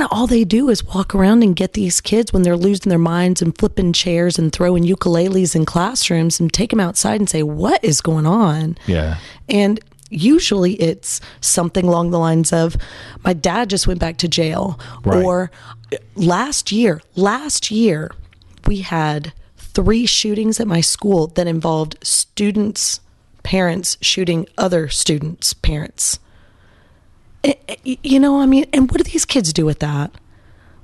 of all they do is walk around and get these kids when they're losing their minds and flipping chairs and throwing ukuleles in classrooms and take them outside and say, what is going on? Yeah. And usually it's something along the lines of, my dad just went back to jail. Right. Or last year, we had 3 shootings at my school that involved students' parents shooting other students' parents. And what do these kids do with that?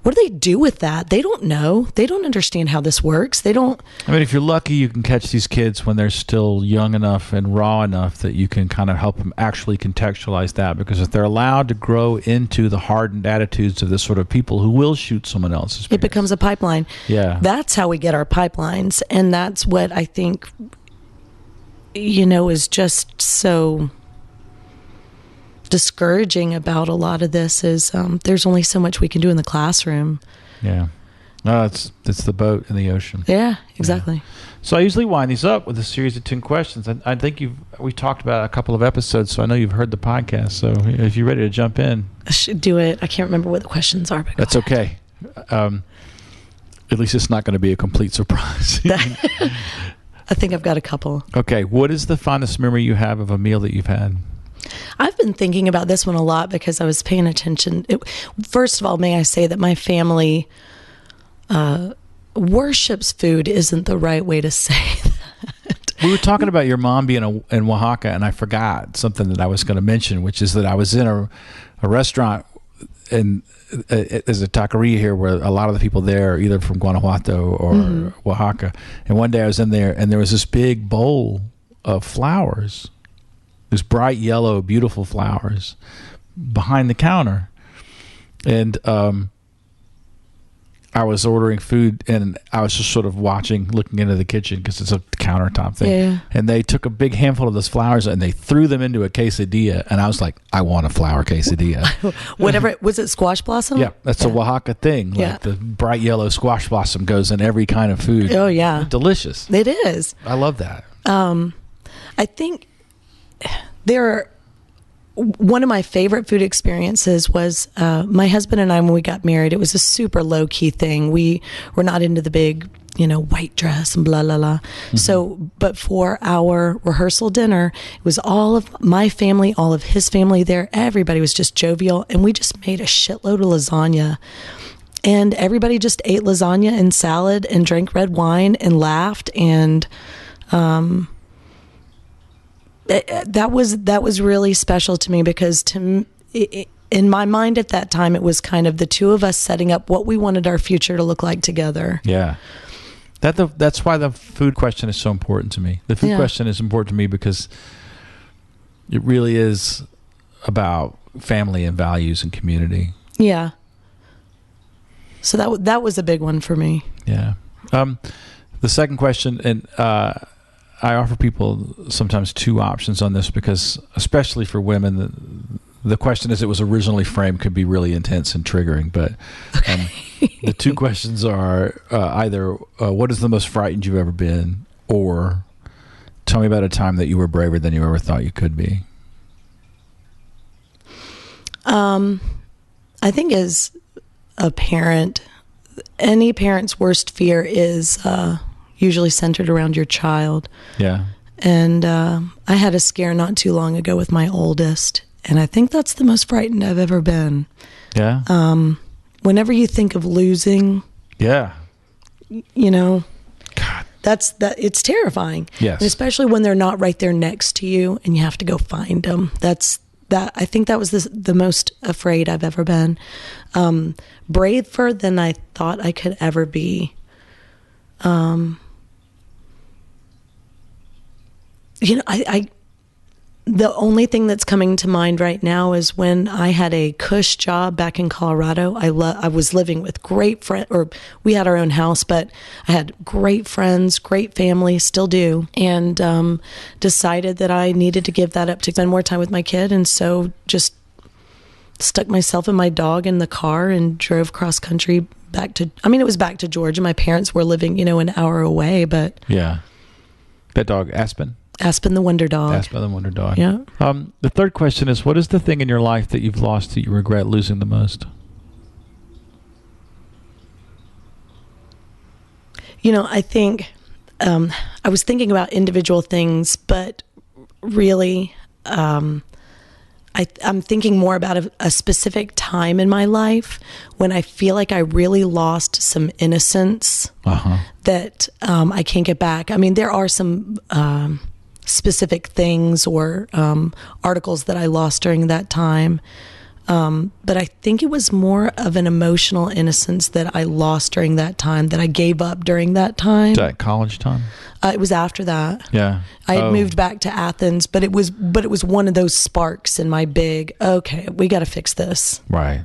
What do they do with that? They don't know. They don't understand how this works. They don't. If you're lucky, you can catch these kids when they're still young enough and raw enough that you can kind of help them actually contextualize that. Because if they're allowed to grow into the hardened attitudes of the sort of people who will shoot someone else's parents, it becomes a pipeline. Yeah. That's how we get our pipelines. And that's what I think is just so discouraging about a lot of this is there's only so much we can do in the classroom. Yeah. No, it's the boat in the ocean. Yeah, exactly. Yeah. So I usually wind these up with a series of 10 questions. I think we've talked about a couple of episodes, so I know you've heard the podcast. So if you're ready to jump in, I should do it. I can't remember what the questions are. But that's okay. At least it's not going to be a complete surprise. I think I've got a couple. Okay, what is the fondest memory you have of a meal that you've had? I've been thinking about this one a lot because I was paying attention. First of all, may I say that my family worships food isn't the right way to say that. We were talking about your mom being in Oaxaca, and I forgot something that I was going to mention, which is that I was in a restaurant, and there's a taqueria here where a lot of the people there are either from Guanajuato or Oaxaca. And one day I was in there, and there was this big bowl of flowers, these bright yellow, beautiful flowers behind the counter. And I was ordering food, and I was just sort of looking into the kitchen because it's a countertop thing. Yeah. And they took a big handful of those flowers and they threw them into a quesadilla. And I was like, I want a flower quesadilla. Whatever. Was it squash blossom? Yeah, that's a Oaxaca thing. Yeah. Like the bright yellow squash blossom goes in every kind of food. Oh, yeah. Delicious. It is. I love that. I think one of my favorite food experiences was my husband and I, when we got married, it was a super low key thing. We were not into the big, white dress and blah, blah, blah. Mm-hmm. So, but for our rehearsal dinner, it was all of my family, all of his family there. Everybody was just jovial. And we just made a shitload of lasagna. And everybody just ate lasagna and salad and drank red wine and laughed. And, that was really special to me because in my mind at that time, it was kind of the two of us setting up what we wanted our future to look like together. Yeah. That's why the food question is so important to me. The food question is important to me because it really is about family and values and community. Yeah. So that was a big one for me. Yeah. The second question, and I offer people sometimes two options on this because, especially for women, the question as it was originally framed could be really intense and triggering. But the two questions are either what is the most frightened you've ever been, or tell me about a time that you were braver than you ever thought you could be. I think as a parent, any parent's worst fear is usually centered around your child. Yeah. And I had a scare not too long ago with my oldest, and I think that's the most frightened I've ever been. Yeah. Whenever you think of losing, yeah, God, it's terrifying. Yes. And especially when they're not right there next to you and you have to go find them. I think that was the most afraid I've ever been. Braver than I thought I could ever be. The only thing that's coming to mind right now is when I had a cush job back in Colorado. I was living with great friends, or we had our own house, but I had great friends, great family, still do, and decided that I needed to give that up to spend more time with my kid, and so just stuck myself and my dog in the car and drove cross country it was back to Georgia. My parents were living, an hour away, but yeah. That dog, Aspen the Wonder Dog. Aspen the Wonder Dog. Yeah. The third question is, what is the thing in your life that you've lost that you regret losing the most? I think I was thinking about individual things, but really I'm thinking more about a specific time in my life when I feel like I really lost some innocence that I can't get back. I mean, there are some specific things or articles that I lost during that time. But I think it was more of an emotional innocence that I lost during that time, that I gave up during that time. Is that college time? It was after that. Yeah. I had moved back to Athens, but it was one of those sparks in my big, okay, we got to fix this. Right.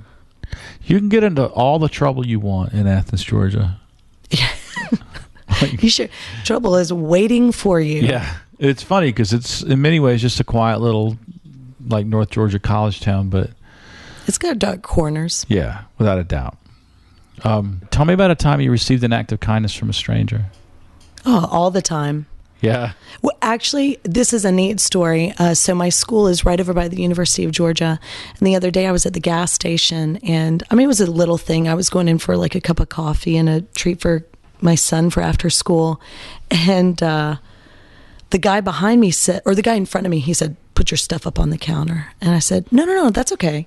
You can get into all the trouble you want in Athens, Georgia. Yeah. You should. Trouble is waiting for you. Yeah. It's funny because it's in many ways just a quiet little, like, North Georgia college town, but It's got dark corners. yeah, without a doubt. Tell me about a time you received an act of kindness from a stranger. Oh, all the time. Yeah. Well, actually, this is a neat story. So my school is right over by the University of Georgia. And the other day I was at the gas station, and I mean, it was a little thing. I was going in for like a cup of coffee and a treat for my son for after school. And the guy behind me said, or the guy in front of me, he said, "Put your stuff up on the counter." And I said, no, that's okay.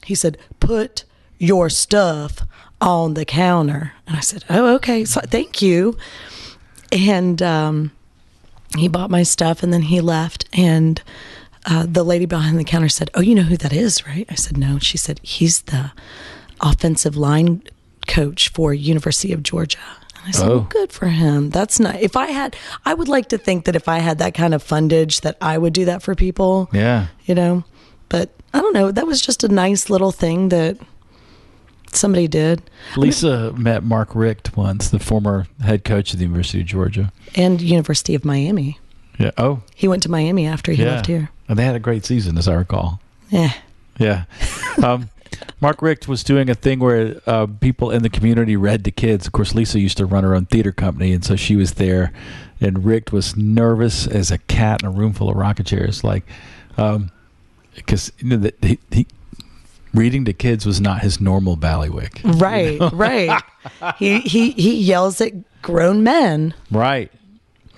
He said, "Put your stuff on the counter." And I said, "Oh, okay. So thank you." And he bought my stuff, and then he left. And the lady behind the counter said, "Oh, you know who that is, right?" I said, "No." She said, "He's the offensive line coach for University of Georgia." And I said, "Well, good for him. That's nice." I would like to think that if I had that kind of fundage, that I would do that for people. Yeah. You know, but I don't know. That was just a nice little thing that somebody did. Lisa met Mark Richt once, the former head coach of the University of Georgia. And University of Miami. Yeah. Oh. He went to Miami after he left here. And they had a great season, as I recall. Yeah. Yeah. Mark Richt was doing a thing where people in the community read to kids. Of course, Lisa used to run her own theater company, and so she was there. And Richt was nervous as a cat in a room full of rocking chairs, like, because he reading to kids was not his normal ballywick. Right, right. He yells at grown men. Right.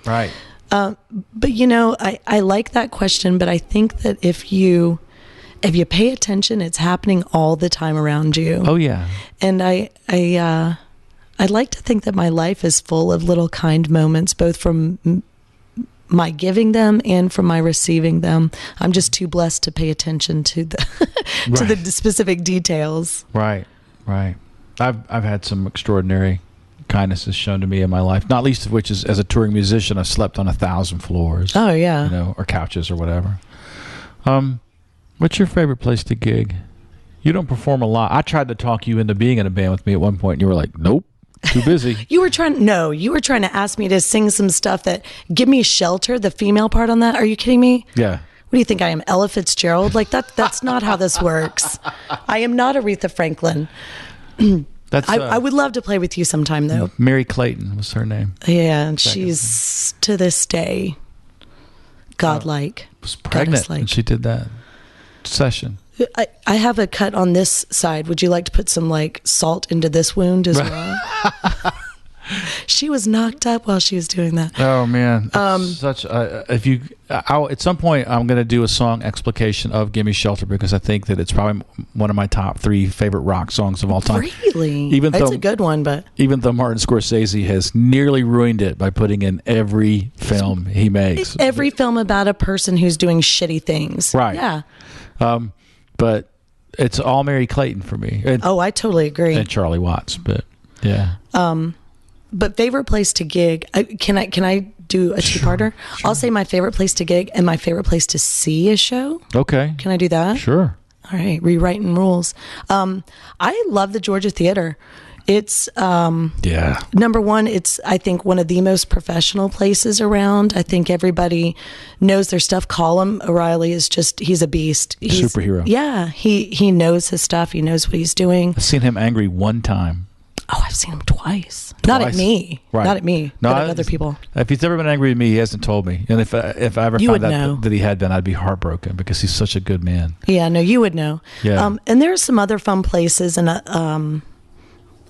But I like that question, but I think that if you pay attention, it's happening all the time around you. Oh yeah. And I'd like to think that my life is full of little kind moments, both from my giving them and from my receiving them. I'm just too blessed to pay attention to the to the specific details. Right. I've had some extraordinary kindnesses shown to me in my life, not least of which is, as a touring musician, I've slept on 1,000 floors. Oh yeah. Or couches or whatever. What's your favorite place to gig? You don't perform a lot. I tried to talk you into being in a band with me at one point, and you were like, "Nope, too busy." You were trying to ask me to sing some stuff that Give Me Shelter, the female part on that. Are you kidding me? Yeah. What do you think I am, Ella Fitzgerald? Like that's not how this works. I am not Aretha Franklin. I would love to play with you sometime, though. Mary Clayton was her name. Yeah, and she's to this day godlike. Was pregnant when she did that session. I have a cut on this side. Would you like to put some like salt into this wound as well? She was knocked up while she was doing that. Oh man, at some point I'm going to do a song explication of "Gimme Shelter" because I think that it's probably one of my top 3 favorite rock songs of all time. Really? It's a good one, but even though Martin Scorsese has nearly ruined it by putting in every film he makes, every film about a person who's doing shitty things. Right? Yeah. But it's all Mary Clayton for me. I totally agree. And Charlie Watts, but yeah. But favorite place to gig? Can I do a two-parter? Sure. I'll say my favorite place to gig and my favorite place to see a show. Okay. Can I do that? Sure. All right. Rewriting rules. I love the Georgia Theater. It's number one, it's I think one of the most professional places around. I think everybody knows their stuff. Colin O'Reilly is he's a beast. He's superhero. Yeah. He knows his stuff. He knows what he's doing. I've seen him angry one time. Oh, I've seen him twice. Not at me. Right. Not at me. No, but at other people. If he's ever been angry with me, he hasn't told me. And if I ever found out that he had been, I'd be heartbroken because he's such a good man. Yeah, no, you would know. Yeah. And there are some other fun places, and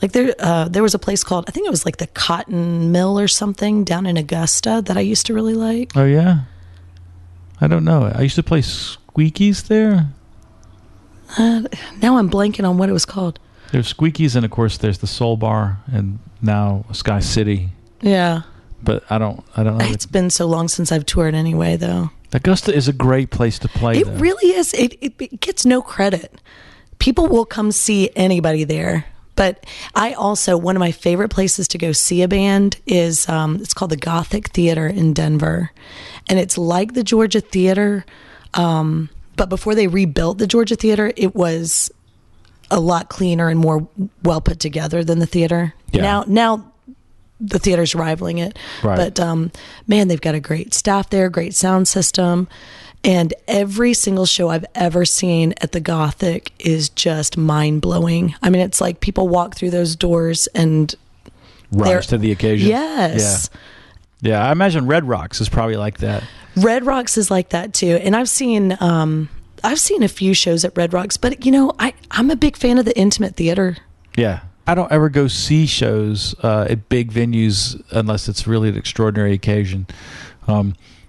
like there was a place called, I think it was like the Cotton Mill or something down in Augusta that I used to really like. Oh yeah. I don't know. I used to play Squeakies there. Now I'm blanking on what it was called. There's Squeakies, and of course there's the Soul Bar, and now Sky City. Yeah. But I don't know. It's been so long since I've toured anyway, though. Augusta is a great place to play. It really is. It gets no credit. People will come see anybody there. But I also, one of my favorite places to go see a band is, it's called the Gothic Theater in Denver. And it's like the Georgia Theater, but before they rebuilt the Georgia Theater, it was a lot cleaner and more well put together than the theater. Yeah. Now the theater's rivaling it. Right. But man, they've got a great staff there, great sound system. And every single show I've ever seen at the Gothic is just mind-blowing. I mean, it's like people walk through those doors and rise to the occasion. Yes. Yeah, I imagine Red Rocks is probably like that. Red Rocks is like that too. And I've seen a few shows at Red Rocks, but you know, I'm a big fan of the intimate theater. Yeah. I don't ever go see shows at big venues unless it's really an extraordinary occasion.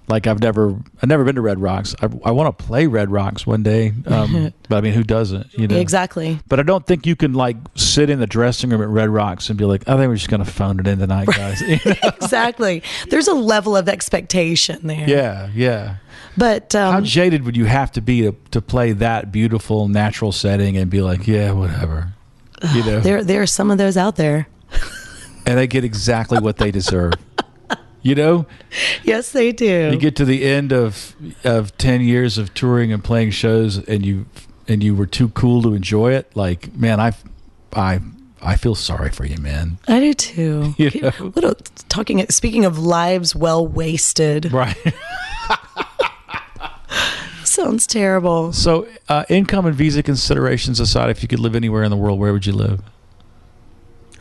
Like I've never been to Red Rocks. I want to play Red Rocks one day, but I mean, who doesn't? You know Exactly. But I don't think you can like sit in the dressing room at Red Rocks and be like, I think we're just gonna phone it in tonight, guys. You know? Exactly. There's a level of expectation there. Yeah. But how jaded would you have to be to play that beautiful natural setting and be like, yeah, whatever? You know, there are some of those out there, and they get exactly what they deserve. You know? Yes, they do. You get to the end of 10 years of touring and playing shows, and you were too cool to enjoy it. Like, man, I feel sorry for you, man. I do too. You know? Speaking of lives well wasted, Right. sounds terrible. So, income and visa considerations aside, if you could live anywhere in the world, where would you live?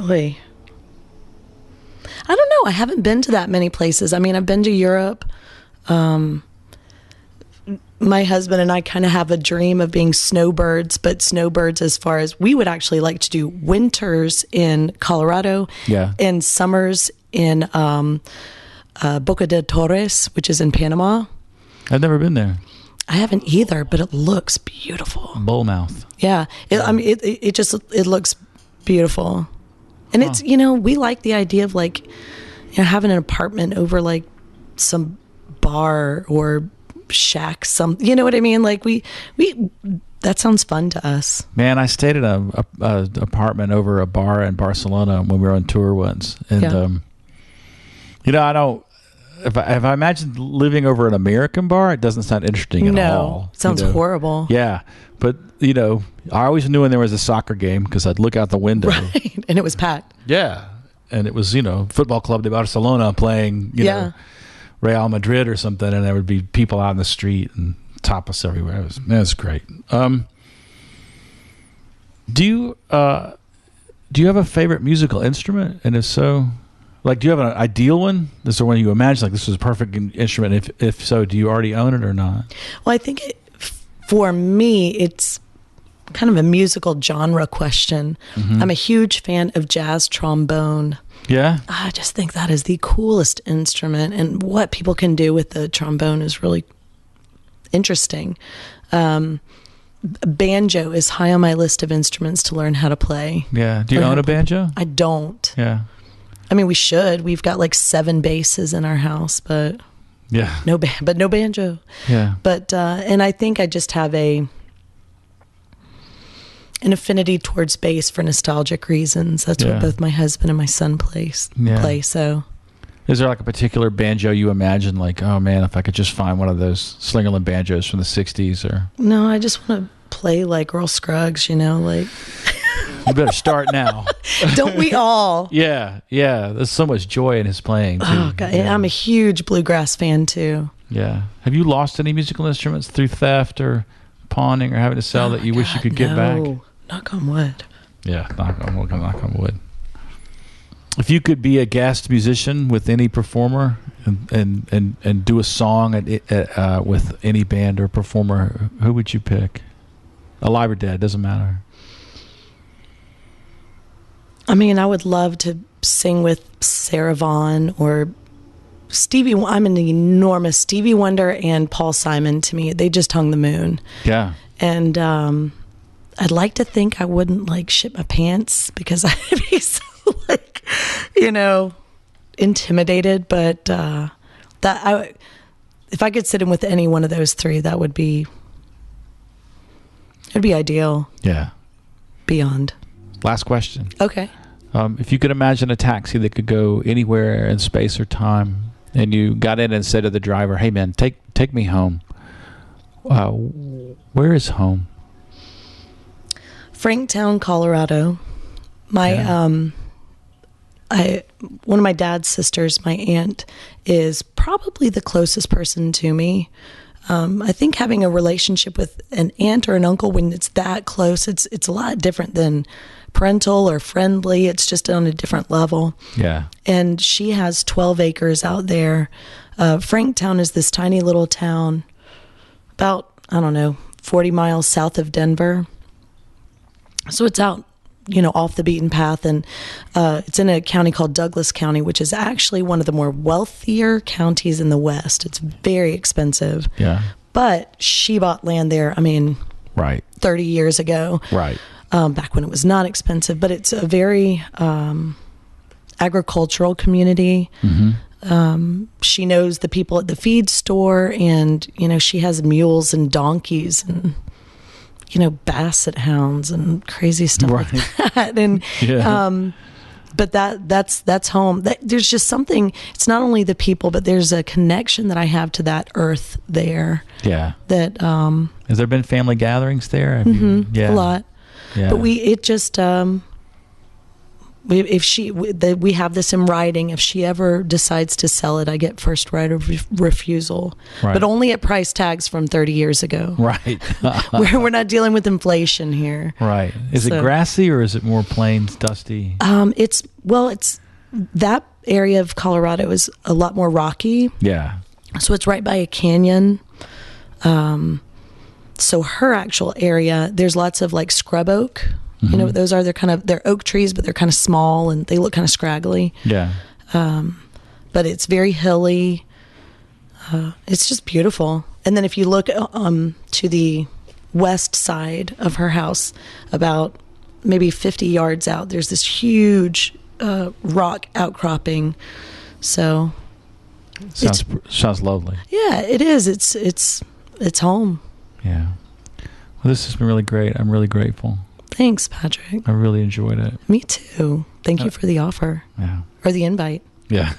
Oy. I don't know. I haven't been to that many places. I mean, I've been to Europe. My husband and I kind of have a dream of being snowbirds, but snowbirds as far as we would actually like to do winters in Colorado, and summers in Boca de Torres, which is in Panama. I've never been there. I haven't either, but it looks beautiful. Bullmouth. Yeah. I mean, it looks beautiful. And it's, you know, we like the idea of like, you know, having an apartment over like some bar or shack, you know what I mean? Like we that sounds fun to us. Man, I stayed at a apartment over a bar in Barcelona when we were on tour once. And, you know, if I imagine living over an American bar, it doesn't sound interesting at all. It sounds horrible. Yeah. But, you know, I always knew when there was a soccer game because I'd look out the window. Right. And it was packed. Yeah. And it was, you know, Football Club de Barcelona playing, you know, Real Madrid or something. And there would be people out in the street and tapas everywhere. It was great. Do you have a favorite musical instrument? And if so, like, do you have an ideal one? Is there one you imagine, like, this is a perfect instrument? If so, do you already own it or not? Well, I think for me, it's kind of a musical genre question. Mm-hmm. I'm a huge fan of jazz trombone. Yeah? I just think that is the coolest instrument, and what people can do with the trombone is really interesting. Banjo is high on my list of instruments to learn how to play. Yeah. Do you own a banjo? I don't. Yeah. I mean, we should. We've got like 7 basses in our house, but no banjo. Yeah. But and I think I just have an affinity towards bass for nostalgic reasons. That's what both my husband and my son play. So, is there like a particular banjo you imagine, like, oh man, if I could just find one of those Slingerland banjos from the '60s, or? No, I just want to play like Earl Scruggs, you know, like. You better start now. Don't we all? Yeah. There's so much joy in his playing, too. Oh, God. Yeah. I'm a huge bluegrass fan, too. Yeah. Have you lost any musical instruments through theft or pawning or having to sell that you wish you could get back? Knock on wood. Yeah, knock on wood. If you could be a guest musician with any performer and do a song with any band or performer, who would you pick? Alive or dead, doesn't matter. I mean, I would love to sing with Sarah Vaughan or Stevie. I'm an enormous Stevie Wonder and Paul Simon. To me, they just hung the moon. Yeah. And I'd like to think I wouldn't like shit my pants because I'd be so like, you know, intimidated. But if I could sit in with any one of those 3, it'd be ideal. Yeah. Beyond. Last question. Okay. If you could imagine a taxi that could go anywhere in space or time, and you got in and said to the driver, "Hey man, take me home." Where is home? Franktown, Colorado. My one of my dad's sisters, my aunt, is probably the closest person to me. I think having a relationship with an aunt or an uncle when it's that close, it's a lot different than parental or friendly. It's just on a different level. Yeah. And she has 12 acres out there. Franktown is this tiny little town about, 40 miles south of Denver. So it's out, off the beaten path. And it's in a county called Douglas County, which is actually one of the more wealthier counties in the West. It's very expensive. Yeah. But she bought land there, right. 30 years ago. Right. Back when it was not expensive. But it's a very agricultural community. Mm-hmm. She knows the people at the feed store, and, she has mules and donkeys and, basset hounds and crazy stuff like that. And, but that's home. There's just something, it's not only the people, but there's a connection that I have to that earth there. Yeah. That, has there been family gatherings there? A lot. Yeah. But we have this in writing. If she ever decides to sell it, I get first right of refusal, but only at price tags from 30 years ago. Right. We're not dealing with inflation here. Right. Is it grassy or is it more plains, dusty? It's that area of Colorado is a lot more rocky. Yeah. So it's right by a canyon. So her actual area, there's lots of like scrub oak. Mm-hmm. You know what those are? They're oak trees, but they're kind of small and they look kind of scraggly. Yeah. But it's very hilly. It's just beautiful. And then if you look to the west side of her house, about maybe 50 yards out, there's this huge rock outcropping. So sounds lovely. Yeah, it is. It's home. Yeah. Well, this has been really great. I'm really grateful. Thanks, Patrick. I really enjoyed it. Me too. Thank you for the offer. Yeah. Or the invite. Yeah.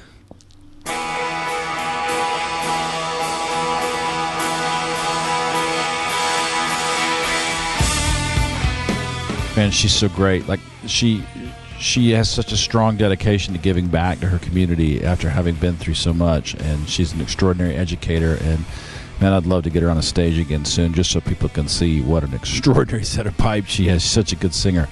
Man, she's so great. Like she has such a strong dedication to giving back to her community after having been through so much, and she's an extraordinary educator. And man, I'd love to get her on a stage again soon just so people can see what an extraordinary set of pipes she has. She's such a good singer.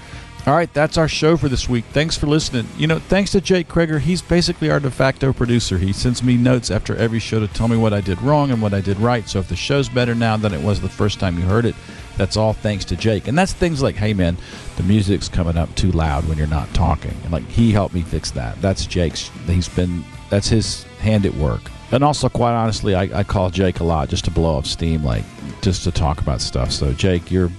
All right, that's our show for this week. Thanks for listening. Thanks to Jake Kreger. He's basically our de facto producer. He sends me notes after every show to tell me what I did wrong and what I did right. So if the show's better now than it was the first time you heard it, that's all thanks to Jake. And that's things like, hey, man, the music's coming up too loud when you're not talking. And like, he helped me fix that. That's Jake's. That's his hand at work. And also, quite honestly, I call Jake a lot just to blow off steam, like just to talk about stuff. So, Jake, you're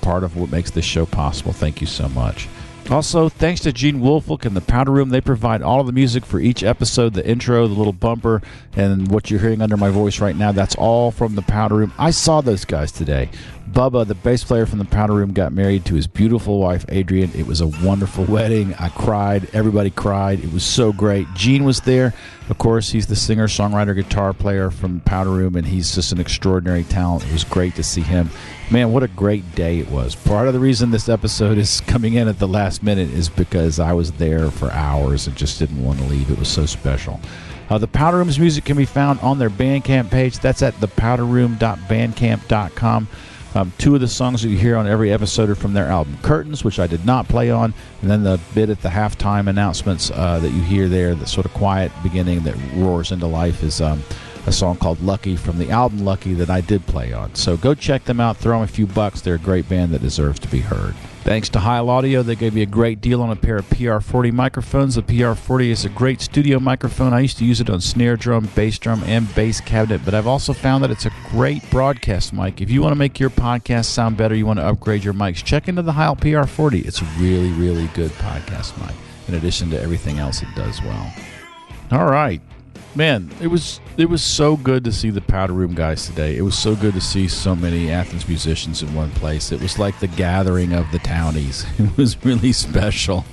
part of what makes this show possible. Thank you so much. Also, thanks to Gene Woolfolk and the Powder Room. They provide all of the music for each episode, the intro, the little bumper, and what you're hearing under my voice right now. That's all from the Powder Room. I saw those guys today. Bubba, the bass player from the Powder Room, got married to his beautiful wife, Adrienne. It was a wonderful wedding. I cried. Everybody cried. It was so great. Gene was there. Of course, he's the singer, songwriter, guitar player from Powder Room, and he's just an extraordinary talent. It was great to see him. Man, what a great day it was. Part of the reason this episode is coming in at the last minute is because I was there for hours and just didn't want to leave. It was so special. The Powder Room's music can be found on their Bandcamp page. That's at thepowderroom.bandcamp.com. Two of the songs that you hear on every episode are from their album Curtains, which I did not play on, and then the bit at the halftime announcements that you hear there, the sort of quiet beginning that roars into life, is a song called Lucky from the album Lucky that I did play on. So go check them out, throw them a few bucks. They're a great band that deserves to be heard. Thanks to Heil Audio, they gave me a great deal on a pair of PR40 microphones. The PR40 is a great studio microphone. I used to use it on snare drum, bass drum, and bass cabinet, but I've also found that it's a great broadcast mic. If you want to make your podcast sound better, you want to upgrade your mics, check into the Heil PR40. It's a really, really good podcast mic, in addition to everything else it does well. All right. Man, it was so good to see the Powder Room guys today. It was so good to see so many Athens musicians in one place. It was like the gathering of the townies. It was really special.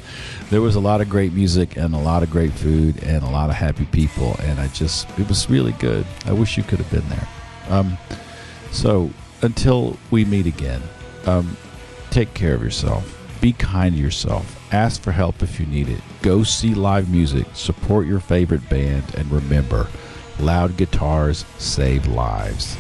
There was a lot of great music and a lot of great food and a lot of happy people, and it was really good. I wish you could have been there. So until we meet again, take care of yourself. Be kind to yourself. Ask for help if you need it. Go see live music. Support your favorite band. And remember, loud guitars save lives.